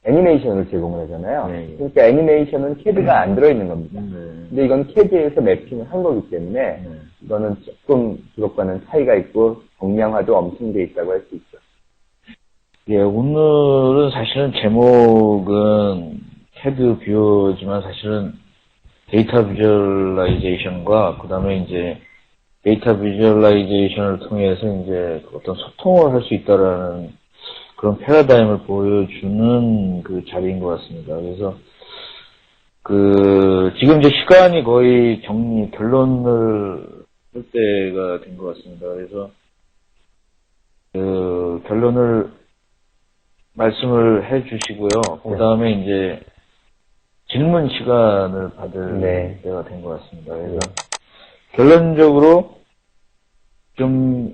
애니메이션을 제공을 하잖아요. 그러니까 애니메이션은 CAD가 안 들어있는 겁니다. 근데 이건 CAD에서 매핑을 한 거기 때문에, 이거는 조금 그것과는 차이가 있고, 경량화도 엄청 돼 있다고 할 수 있죠. 예, 오늘은 사실은 제목은 CAD 뷰어지만 사실은 데이터 비주얼라이제이션과 그 다음에 이제 데이터 비주얼라이제이션을 통해서 이제 어떤 소통을 할 수 있다라는 그런 패러다임을 보여주는 그 자리인 것 같습니다. 그래서 지금 이제 시간이 거의 결론을 할 때가 된 것 같습니다. 그래서 결론을 말씀을 해 주시고요. 그 다음에 이제 질문 시간을 받을 때가 된 것 같습니다. 그래서 결론적으로 좀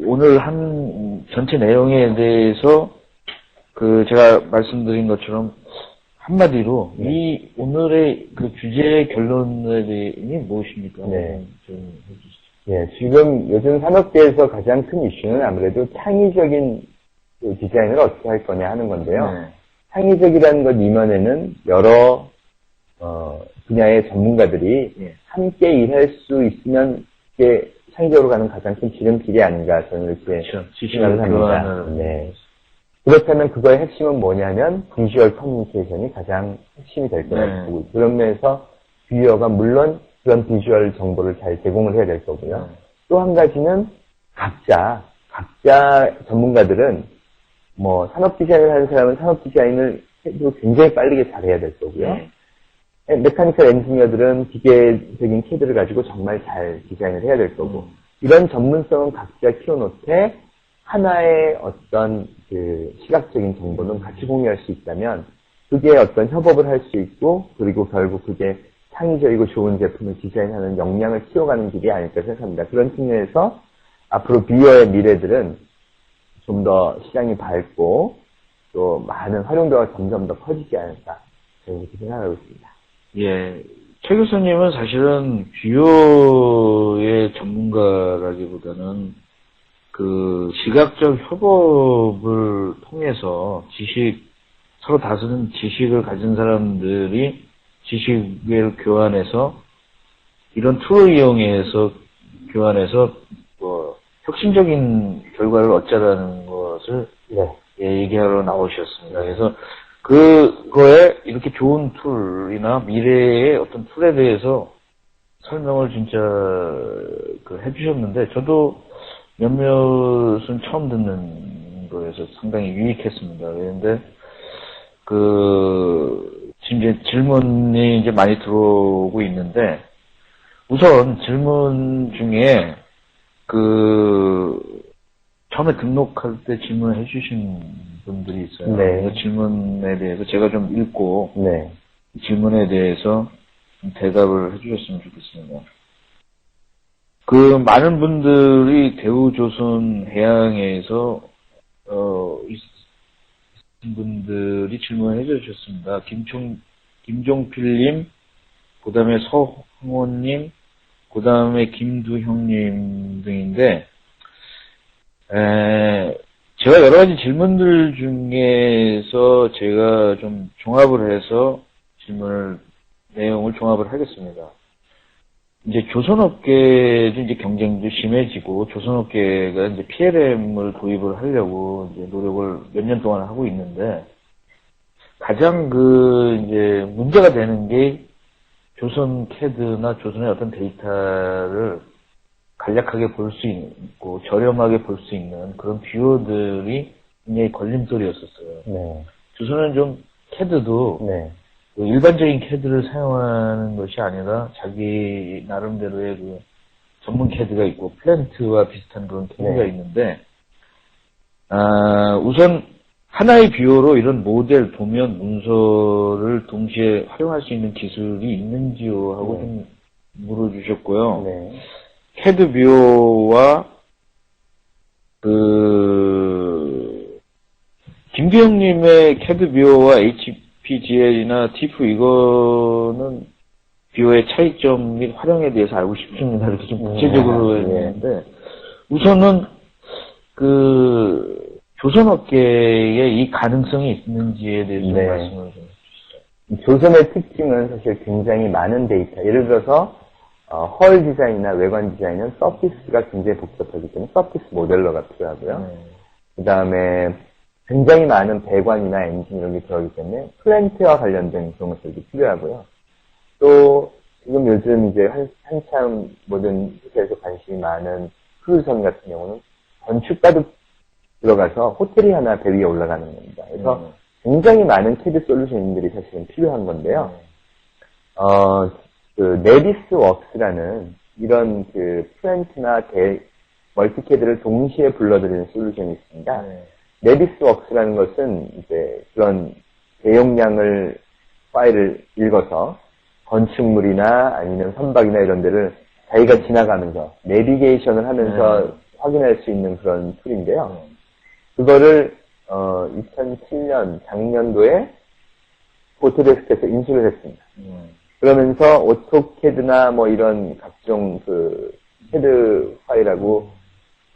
오늘 한 전체 내용에 대해서 제가 말씀드린 것처럼 한마디로 이 오늘의 주제의 결론이 무엇입니까? 좀 해주시죠. 예, 지금 요즘 산업계에서 가장 큰 이슈는 아무래도 창의적인 디자인을 어떻게 할 거냐 하는 건데요. 창의적이라는 것 이면에는 여러 분야의 전문가들이 함께 일할 수 있으면 이게 창의적으로 가는 가장 큰 지름길이 아닌가 저는 이렇게 생각을 합니다. 네. 그렇다면 그거의 핵심은 뭐냐면 비주얼 커뮤니케이션이 가장 핵심이 될 거라고 보고 그런 면에서 뷰어가 물론 그런 비주얼 정보를 잘 제공을 해야 될 거고요. 또 한 가지는 각자 전문가들은 산업 디자인을 하는 사람은 산업 디자인을 굉장히 빠르게 잘해야 될 거고요. 메카니컬 엔지니어들은 기계적인 CAD를 가지고 정말 잘 디자인을 해야 될 거고 이런 전문성은 각자 키워놓되 하나의 어떤 시각적인 정보는 같이 공유할 수 있다면 그게 어떤 협업을 할 수 있고 그리고 결국 그게 창의적이고 좋은 제품을 디자인하는 역량을 키워가는 길이 아닐까 생각합니다. 그런 측면에서 앞으로 뷰어의 미래들은 좀 더 시장이 밝고 또 많은 활용도가 점점 더 커지지 않을까 저는 그렇게 생각하고 있습니다. 예, 최 교수님은 사실은 뷰어의 전문가라기보다는 시각적 협업을 통해서 서로 다스는 지식을 가진 사람들이 지식을 교환해서 이런 툴을 이용해서 교환해서 혁신적인 결과를 얻자라는 것을 얘기하러 나오셨습니다. 그래서 그거에 이렇게 좋은 툴이나 미래의 어떤 툴에 대해서 설명을 진짜 해주셨는데 저도 몇몇은 처음 듣는 거여서 상당히 유익했습니다. 그런데 지금 이제 질문이 이제 많이 들어오고 있는데 우선 질문 중에 처음에 등록할 때 질문을 해주신 분들이 있어요. 네. 그 질문에 대해서 제가 좀 읽고 네. 질문에 대해서 좀 대답을 해주셨으면 좋겠습니다. 그 많은 분들이 대우조선 해양에서 있으신 분들이 질문을 해주셨습니다. 김종필님, 그 다음에 서흥원님, 그 다음에 김두형님 등인데, 제가 여러 가지 질문들 중에서 제가 좀 종합을 해서 내용을 종합을 하겠습니다. 이제 조선업계도 이제 경쟁도 심해지고, 조선업계가 이제 PLM을 도입을 하려고 이제 노력을 몇 년 동안 하고 있는데, 가장 이제 문제가 되는 게 조선 CAD나 조선의 어떤 데이터를 간략하게 볼 수 있고 저렴하게 볼 수 있는 그런 뷰어들이 굉장히 걸림돌이었었어요. 네. 조선은 좀 CAD도 네. 일반적인 CAD를 사용하는 것이 아니라 자기 나름대로의 그 전문 CAD가 있고 플랜트와 비슷한 그런 CAD가 네. 있는데 우선 하나의 뷰어로 이런 모델, 도면, 문서를 동시에 활용할 수 있는 기술이 있는지요 하고 좀 물어주셨고요. 네. CAD 뷰어와 김두영님의 CAD 뷰어와 HPGL이나 TIFF 이거는 뷰어의 차이점 및 활용에 대해서 알고 싶습니다. 이렇게 좀 구체적으로 했는데 우선은 조선업계에 이 가능성이 있는지에 대해서 네. 말씀을 좀 해주시죠. 조선의 특징은 사실 굉장히 많은 데이터. 예를 들어서 헐 디자인이나 외관 디자인은 서피스가 굉장히 복잡하기 때문에 서피스 모델러가 필요하고요. 그 다음에 굉장히 많은 배관이나 엔진 이런 게 들어가기 때문에 플랜트와 관련된 그런 것들도 필요하고요. 또 지금 요즘 이제 한참 모든 회사에서 관심이 많은 크루즈선 같은 경우는 건축가도 들어가서 호텔이 하나 배 위에 올라가는 겁니다. 그래서 굉장히 많은 CAD 솔루션들이 사실은 필요한 건데요. 네비스 웍스라는 이런 플랜트나 멀티캐드를 동시에 불러들이는 솔루션이 있습니다. 네비스 웍스라는 것은 이제 그런 대용량을 파일을 읽어서 건축물이나 아니면 선박이나 이런 데를 자기가 지나가면서 내비게이션을 하면서 확인할 수 있는 그런 툴인데요. 그거를 2007년 작년도에 오토데스크에서 인수를 했습니다. 그러면서 오토캐드나 뭐 이런 각종 캐드 파일하고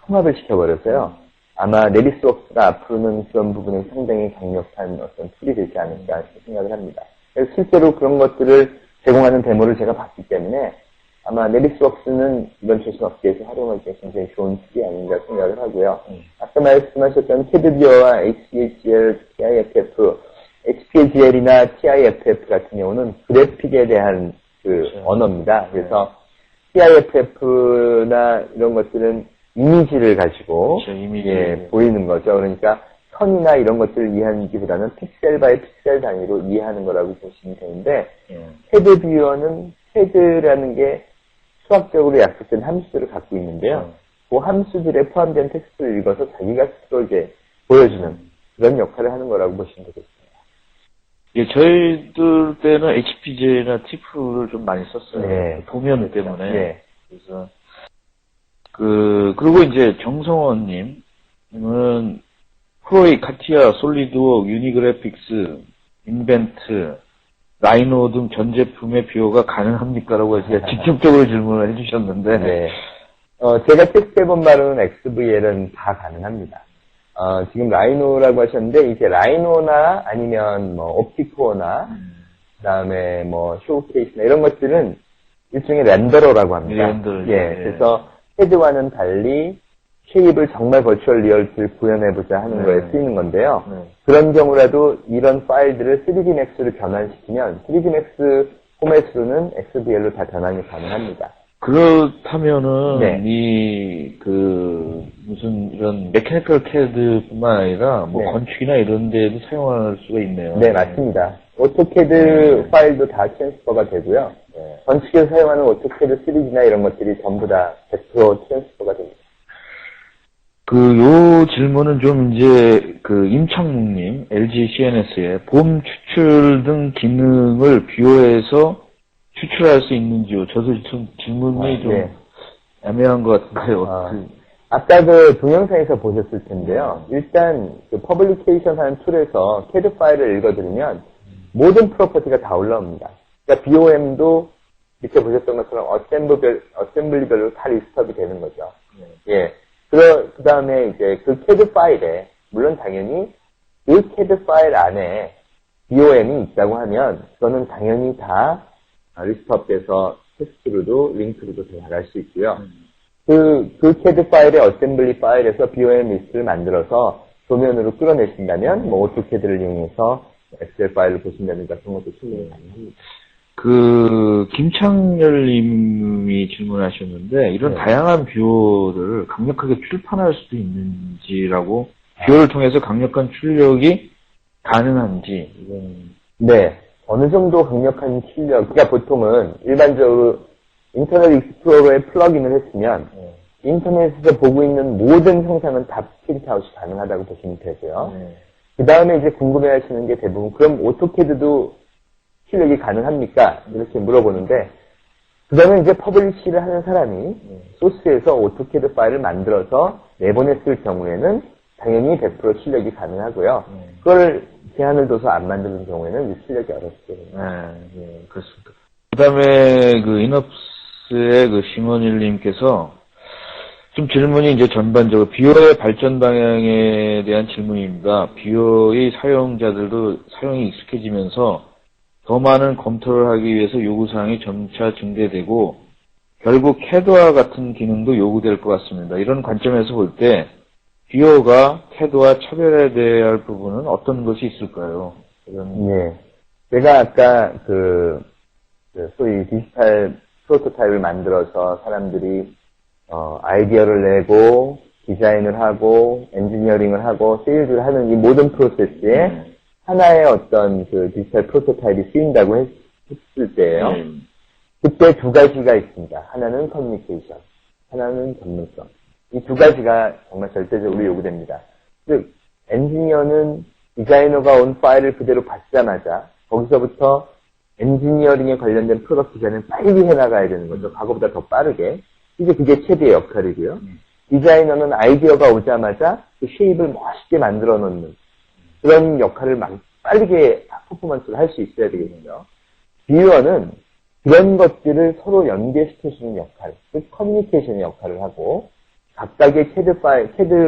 통합을 시켜버렸어요. 아마 네비스웍스가 앞으로는 그런 부분에 상당히 강력한 어떤 툴이 되지 않을까 생각을 합니다. 그래서 실제로 그런 것들을 제공하는 데모를 제가 봤기 때문에 아마 네비스웍스는 이번 조선업계에서 활용할 때 굉장히 좋은 툴이 아닌가 생각을 하고요. 아까 말씀하셨던 CAD뷰어와 HPGL, TIFF, HPGL이나 TIFF 같은 경우는 그래픽에 대한 언어입니다. 그래서 TIFF나 이런 것들은 이미지를 가지고 보이는 거죠. 그러니까 선이나 이런 것들을 이해하기보다는 픽셀 바이 픽셀 단위로 이해하는 거라고 보시면 되는데 CAD뷰어는 CAD라는 게 수학적으로 약속된 함수들을 갖고 있는데요. 그 함수들에 포함된 텍스트를 읽어서 자기가 스스로 이제 보여주는 그런 역할을 하는 거라고 보시면 되겠습니다. 예, 저희들 때는 HPG나 TIFF를 좀 많이 썼어요. 네. 도면 때문에. 네. 그래서 그리고 이제 정성원님은 프로이, 카티아, 솔리드웍, 유니그래픽스, 인벤트, 라이노 등 전 제품의 뷰어가 가능합니까라고 해서 직접적으로 질문을 해주셨는데, 네. 제가 테스트해본 바로는 XVL은 다 가능합니다. 지금 라이노라고 하셨는데, 이제 라이노나 아니면 뭐 옵티코어나, 그 다음에 뭐 쇼케이스나 이런 것들은 일종의 렌더러라고 합니다. 예. 그래서 CAD와는 달리 쉐입을 정말 버추얼 리얼티를 구현해보자 하는 거에 쓰이는 건데요. 그런 경우라도 이런 파일들을 3D Max로 변환시키면 3D Max 포맷으로는 XBL로 다 변환이 가능합니다. 그렇다면은 무슨 이런 메카니컬 CAD뿐만 아니라 뭐 건축이나 이런 데도 사용할 수가 있네요. 네, 맞습니다. 오토캐드 파일도 다 트랜스퍼가 되고요. 건축에서 사용하는 오토캐드 3D나 이런 것들이 전부 다 100% 트랜스퍼가 됩니다. 요 질문은 좀 이제, 임창묵님, LG CNS의 봄 추출 등 기능을 뷰어에서 추출할 수 있는지요? 저도 좀 질문이 좀 네. 애매한 것 같은데요. 아까 동영상에서 보셨을 텐데요. 일단, 퍼블리케이션 하는 툴에서 CAD 파일을 읽어드리면 모든 프로퍼티가 다 올라옵니다. 그러니까 BOM도 밑에 보셨던 것처럼 어셈블리별로 다 리스트업이 되는 거죠. 예. 그 다음에 이제 그 CAD 파일에, 물론 당연히 그 CAD 파일 안에 BOM이 있다고 하면, 그거는 당연히 다 리스트업돼서 텍스트로도, 링크로도 나갈 수 있고요. 그 CAD 파일의 어셈블리 파일에서 BOM 리스트를 만들어서 도면으로 끌어내신다면, 뭐, 오토캐드를 이용해서 엑셀 파일을 보신다든가 그런 것도 충분히 가능합니다. 김창렬님이 질문하셨는데, 이런 다양한 뷰어를 강력하게 출판할 수도 있는지라고, 뷰어를 통해서 강력한 출력이 가능한지. 네. 어느 정도 강력한 출력, 그러니까 보통은 일반적으로 인터넷 익스플로러에 플러그인을 했으면, 인터넷에서 보고 있는 모든 형상은 다 프린트아웃이 가능하다고 보시면 되고요. 그 다음에 이제 궁금해 하시는 게 대부분, 그럼 오토캐드도 출력이 가능합니까? 이렇게 물어보는데, 그 다음에 이제 퍼블리시를 하는 사람이 소스에서 오토캐드 파일을 만들어서 내보냈을 경우에는 당연히 100% 출력이 가능하고요. 그걸 제한을 둬서 안 만드는 경우에는 출력이 어렵죠. 네, 그렇습니다. 그 다음에 인업스의 심원일님께서 좀 질문이 이제 전반적으로 뷰어의 발전 방향에 대한 질문입니다. 뷰어의 사용자들도 사용이 익숙해지면서 더 많은 검토를 하기 위해서 요구사항이 점차 증대되고 결국 CAD와 같은 기능도 요구될 것 같습니다. 이런 관점에서 볼 때 뷰어가 CAD와 차별화돼야 할 부분은 어떤 것이 있을까요? 예. 제가 아까 소위 디지털 프로토타입을 만들어서 사람들이 아이디어를 내고 디자인을 하고 엔지니어링을 하고 세일즈를 하는 이 모든 프로세스에 하나의 어떤 디지털 프로토타입이 쓰인다고 했을 때예요. 그때 두 가지가 있습니다. 하나는 커뮤니케이션, 하나는 전문성. 이 두 가지가 정말 절대적으로 요구됩니다. 즉, 엔지니어는 디자이너가 온 파일을 그대로 받자마자 거기서부터 엔지니어링에 관련된 프로덕트 디자인을 빨리 해나가야 되는 거죠. 과거보다 더 빠르게. 이제 그게 최대의 역할이고요. 디자이너는 아이디어가 오자마자 그 쉐입을 멋있게 만들어 놓는 그런 역할을 빠르게 퍼포먼스를 할 수 있어야 되겠죠. 뷰어는 그런 것들을 서로 연계시켜주는 역할, 즉 커뮤니케이션의 역할을 하고 각각의 CAD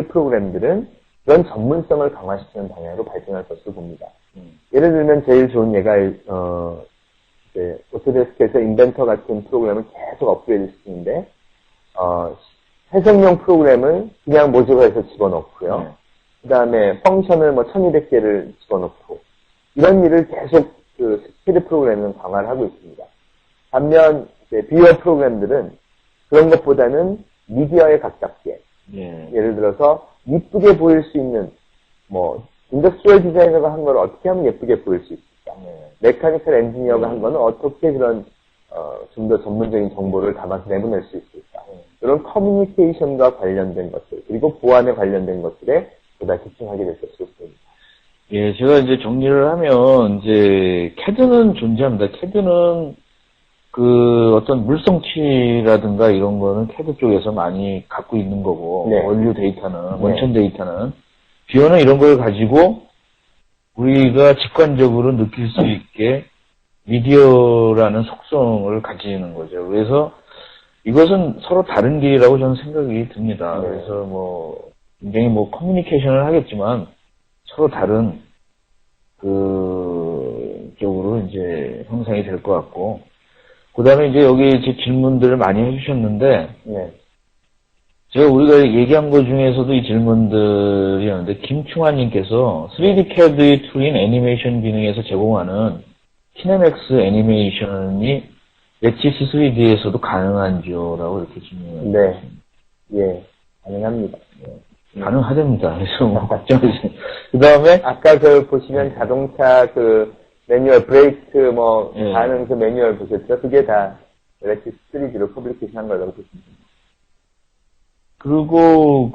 프로그램들은 그런 전문성을 강화시키는 방향으로 발전할 것으로 봅니다. 예를 들면 제일 좋은 예가 오토데스크에서 인벤터 같은 프로그램을 계속 업그레이드 시키는데 해석용 프로그램을 그냥 모집해서 집어넣고요. 그 다음에 펑션을 1200개를 집어넣고 이런 일을 계속 CAD 프로그램은 강화를 하고 있습니다. 반면 뷰어 프로그램들은 그런 것보다는 미디어에 가깝게 예를 들어서 이쁘게 보일 수 있는 인더스트리얼 디자이너가 한 걸 어떻게 하면 예쁘게 보일 수 있을까? 메카니컬 엔지니어가 한 거는 어떻게 그런 좀 더 전문적인 정보를 담아서 내보낼 수 있을까? 이런 커뮤니케이션과 관련된 것들 그리고 보안에 관련된 것들에 보다 집중하게 될 것으로 보입니다. 예, 제가 이제 정리를 하면 이제 CAD는 존재합니다. CAD는 어떤 물성치라든가 이런 거는 CAD 쪽에서 많이 갖고 있는 거고 원료 데이터는 원천 데이터는 뷰어는 이런 걸 가지고 우리가 직관적으로 느낄 수 있게 미디어라는 속성을 가지는 거죠. 그래서 이것은 서로 다른 길이라고 저는 생각이 듭니다. 그래서 굉장히 커뮤니케이션을 하겠지만 서로 다른 쪽으로 이제 형성이 될 것 같고 그 다음에 이제 여기 제 질문들을 많이 해주셨는데 제가 우리가 얘기한 것 중에서도 이 질문들이었는데 김충환님께서 3D CAD의 툴인 애니메이션 기능에서 제공하는 키네맥스 애니메이션이 웨치스 3D에서도 가능한지요? 라고 이렇게 질문을 네. 예, 가능합니다. 가능하답니다. 그래서 걱정하지. 그 다음에 아까 보시면 자동차 매뉴얼 브레이크 하는 그 매뉴얼 보셨죠? 그게 다 웨치스 3D로 퍼블리케이션 한 거라고 보시면 됩니다. 그리고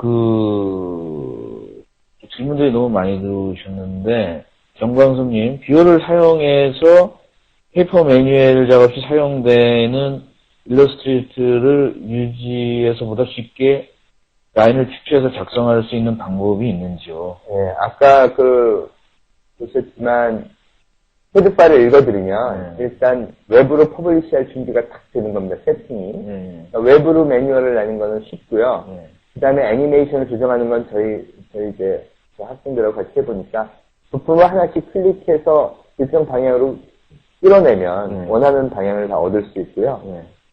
질문들이 너무 많이 들어오셨는데, 정광섭님, 뷰어를 사용해서 페이퍼 매뉴얼 작업시 사용되는 일러스트레이트를 유지해서보다 쉽게 라인을 축소해서 작성할 수 있는 방법이 있는지요? 예, 아까 보셨지만, 코드 파일을 읽어드리면, 일단 외부로 퍼블리시할 준비가 딱 되는 겁니다, 세팅이. 그러니까 외부로 매뉴얼을 내는 거는 쉽고요. 그 다음에 애니메이션을 조정하는 건 저희 이제 학생들하고 같이 해보니까, 부품을 하나씩 클릭해서 일정 방향으로 끌어내면 원하는 방향을 다 얻을 수 있고요.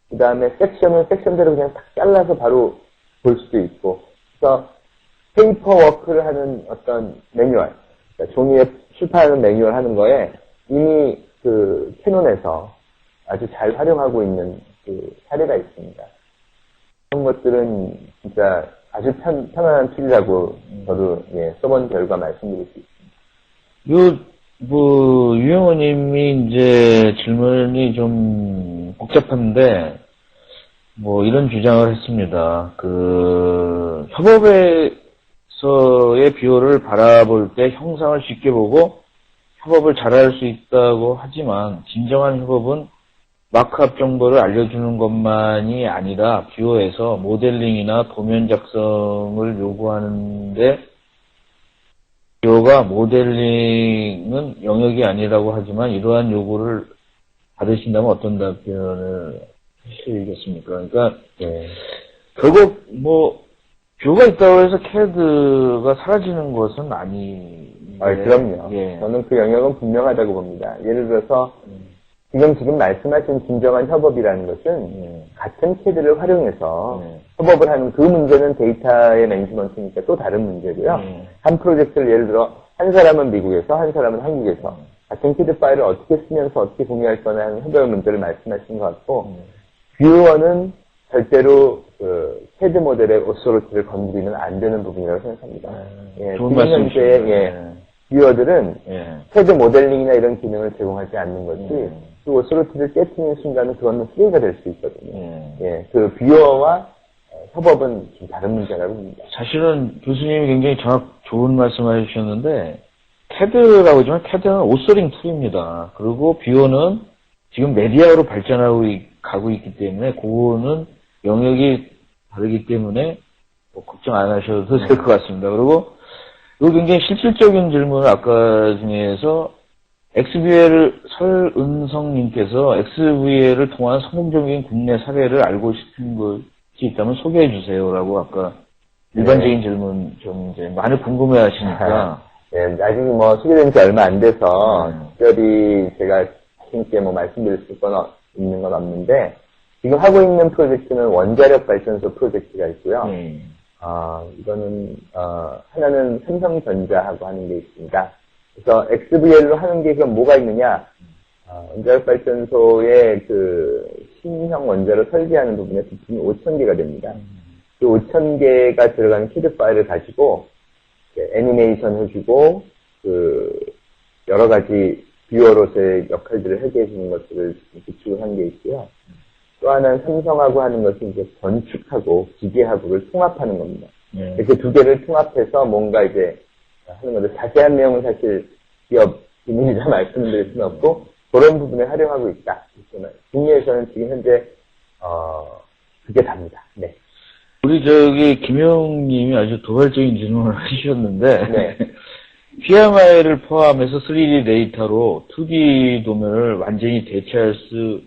그 다음에 섹션은 섹션대로 그냥 딱 잘라서 바로 볼 수도 있고. 그래서 페이퍼 워크를 하는 어떤 매뉴얼, 그러니까 종이에 출판하는 매뉴얼 하는 거에 이미 캐논에서 아주 잘 활용하고 있는 사례가 있습니다. 그런 것들은 진짜 아주 편안한 툴이라고 저도 써본 결과 말씀드릴 수 있습니다. 유영호님이 이제 질문이 좀 복잡한데, 이런 주장을 했습니다. 협업에서의 뷰어를 바라볼 때 형상을 쉽게 보고 협업을 잘할 수 있다고 하지만, 진정한 협업은 마크업 정보를 알려주는 것만이 아니라 뷰어에서 모델링이나 도면 작성을 요구하는데, 뷰어가 모델링은 영역이 아니라고 하지만 이러한 요구를 받으신다면 어떤 답변을 하시겠습니까? 그러니까 결국 뷰어가 있다고 해서 CAD가 사라지는 것은 아닌데. 그럼요. 예. 저는 그 영역은 분명하다고 봅니다. 예를 들어서 지금 말씀하신 진정한 협업이라는 것은 같은 CAD를 활용해서 협업을 하는 그 문제는 데이터의 매니지먼트니까 또 다른 문제고요. 한 프로젝트를 예를 들어 한 사람은 미국에서 한 사람은 한국에서 같은 CAD 파일을 어떻게 쓰면서 어떻게 공유할 거나 하는 협업 문제를 말씀하신 것 같고 뷰어는 절대로 CAD 모델의 오소로티를 건드리면 안 되는 부분이라고 생각합니다. 좋은 말씀이시네요. 뷰어들은 CAD 모델링이나 이런 기능을 제공하지 않는 것이 그 오소로티를 깨트리는 순간은 그거는 프레이가 될 수 있거든요. 그 뷰어와 협업은 좀 다른 문제라고 봅니다. 사실은 교수님이 굉장히 좋은 말씀을 해주셨는데, CAD라고 하지만 CAD는 오소링 툴입니다. 그리고 뷰어는 지금 메디아로 가고 있기 때문에, 그거는 영역이 다르기 때문에, 걱정 안 하셔도 될 것 같습니다. 그리고, 이거 굉장히 실질적인 질문을 아까 중에서, 설은성님께서 XVL을 통한 성공적인 국내 사례를 알고 싶은 것이 있다면 소개해 주세요라고 아까 일반적인 질문 좀 이제 많이 궁금해 하시니까. 아직 소개된 지 얼마 안 돼서 특별히 제가 자신있게 말씀드릴 수 있는 건 없는데, 지금 하고 있는 프로젝트는 원자력 발전소 프로젝트가 있고요. 이거는, 하나는 삼성전자하고 하는 게 있습니다. 그래서 XVL로 하는 게 그럼 뭐가 있느냐? 원자력 발전소의 신형 원자로 설계하는 부분에 부품이 5,000개가 됩니다. 그 5,000개가 들어가는 CAD 파일을 가지고 애니메이션 해주고 여러 가지 뷰어로서의 역할들을 하게 해주는 것들을 구축을 한 게 있고요. 또 하나는 삼성하고 하는 것이 이제 건축하고 기계하고를 통합하는 겁니다. 이렇게 두 개를 통합해서 뭔가 이제 하는 건데, 자세한 내용은 사실 기업 비밀이라 말씀드릴 수는 없고, 그런 부분에 활용하고 있다. 국내에서는 지금 현재, 그게 답니다. 네. 우리 김영님이 아주 도발적인 질문을 해주셨는데, PMI를 포함해서 3D 데이터로 2D 도면을 완전히 대체할 수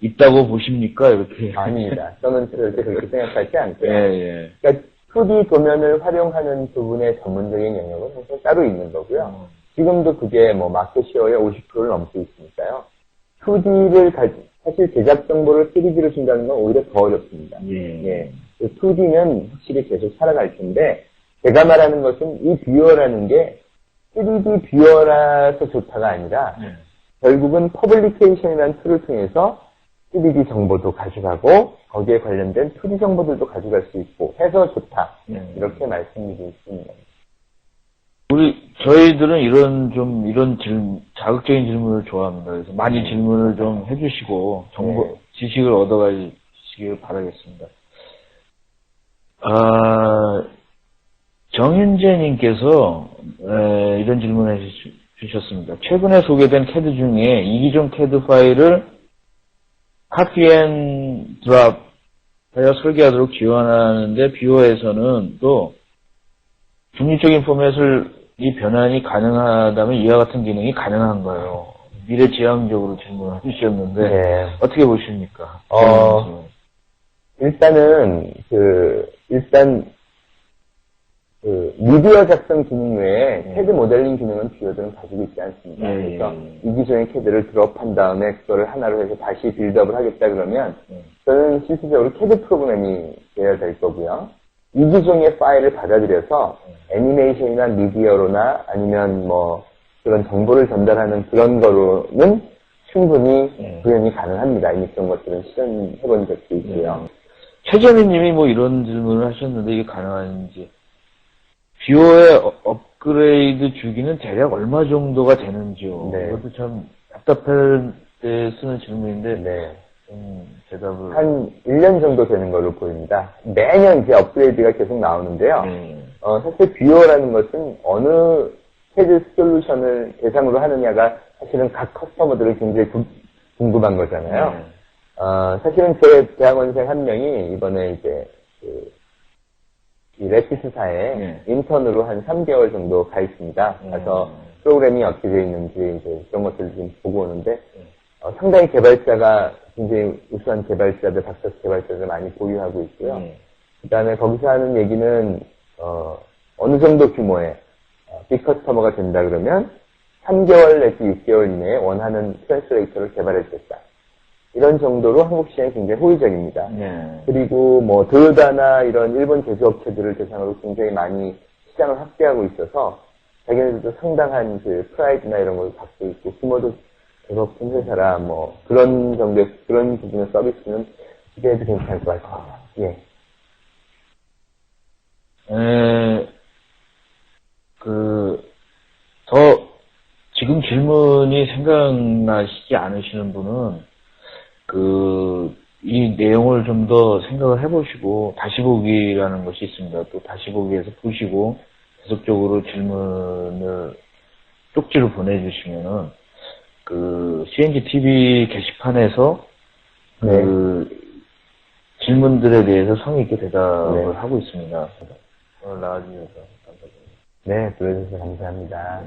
있다고 보십니까? 이렇게. 아닙니다. 저는 절대 그렇게 생각하지 않고요. 그러니까 2D 도면을 활용하는 부분의 전문적인 영역은 사실 따로 있는 거고요. 지금도 그게 마켓시어의 50%를 넘고 있으니까요. 2D를 사실 제작 정보를 3D로 준다는 건 오히려 더 어렵습니다. 2D는 확실히 계속 살아갈 텐데, 제가 말하는 것은 이 뷰어라는 게 3D 뷰어라서 좋다가 아니라, 결국은 퍼블리케이션이라는 툴을 통해서 3D 정보도 가져가고 거기에 관련된 2D 정보들도 가져갈 수 있고 해서 좋다. 이렇게 말씀드리고 있습니다. 저희들은 이런 자극적인 질문을 좋아합니다. 그래서 많이 질문을 좀 해주시고 지식을 얻어가시길 바라겠습니다. 정현재님께서 이런 질문을 주셨습니다. 최근에 소개된 CAD 중에 이기종 CAD 파일을 copy and drop 하여 설계하도록 지원하는데 뷰어에서는 또 중립적인 포맷을 이 변환이 가능하다면 이와 같은 기능이 가능한가요? 미래지향적으로 질문을 해주셨는데 네. 어떻게 보십니까? 일단 미디어 작성 기능 외에 CAD 모델링 기능은 뷰어들은 가지고 있지 않습니다. 그래서 이기종의 CAD를 드롭한 다음에 그거를 하나로 해서 다시 빌드업을 하겠다 그러면 저는 실질적으로 CAD 프로그램이 되어야 될 거고요. 이기종의 파일을 받아들여서 애니메이션이나 미디어로나 아니면 뭐 그런 정보를 전달하는 그런 거로는 충분히 구현이 가능합니다. 이미 그런 것들은 실현해본 적도 있고요. 최재민 님이 뭐 이런 질문을 하셨는데 이게 가능한지. 뷰어의 업그레이드 주기는 대략 얼마 정도가 되는지요? 네. 이것도 참 답답할 때 쓰는 질문인데, 네. 대답을. 한 1년 정도 되는 걸로 보입니다. 매년 이제 업그레이드가 계속 나오는데요. 사실 뷰어라는 것은 어느 CAD 솔루션을 대상으로 하느냐가 사실은 각 커스터머들은 굉장히 궁금한 거잖아요. 사실은 제 대학원생 한 명이 이번에 이제 이 레피스사에 인턴으로 한 3개월 정도 가 있습니다. 그래서 프로그램이 어떻게 되어 있는지 이제 그런 것들을 좀 보고 오는데 상당히 개발자가 굉장히 우수한 개발자들, 박사학 개발자들 많이 보유하고 있고요. 그 다음에 거기서 하는 얘기는 어느 정도 규모의 빅커스터머가 된다 그러면 3개월 내지 6개월 이내에 원하는 트랜스레이터를 개발했겠다. 이런 정도로 한국 시장이 굉장히 호의적입니다. 그리고 뭐 도요다나 이런 일본 제조업체들을 대상으로 굉장히 많이 시장을 확대하고 있어서 자기네들도 상당한 그 프라이드나 이런 걸 갖고 있고 규모도 대박 큰 회사라 뭐 그런 정도의 그런 부분의 서비스는 기대해도 괜찮을 것 같습니다. 예. 지금 질문이 생각나시지 않으시는 분은 이 내용을 좀 더 생각을 해보시고, 다시 보기라는 것이 있습니다. 또 다시 보기에서 보시고, 계속적으로 질문을 쪽지로 보내주시면은, CNG TV 게시판에서, 질문들에 대해서 성의 있게 대답을 하고 있습니다. 오늘 나와주셔서 감사드립니다. 네, 들어주셔서 감사합니다.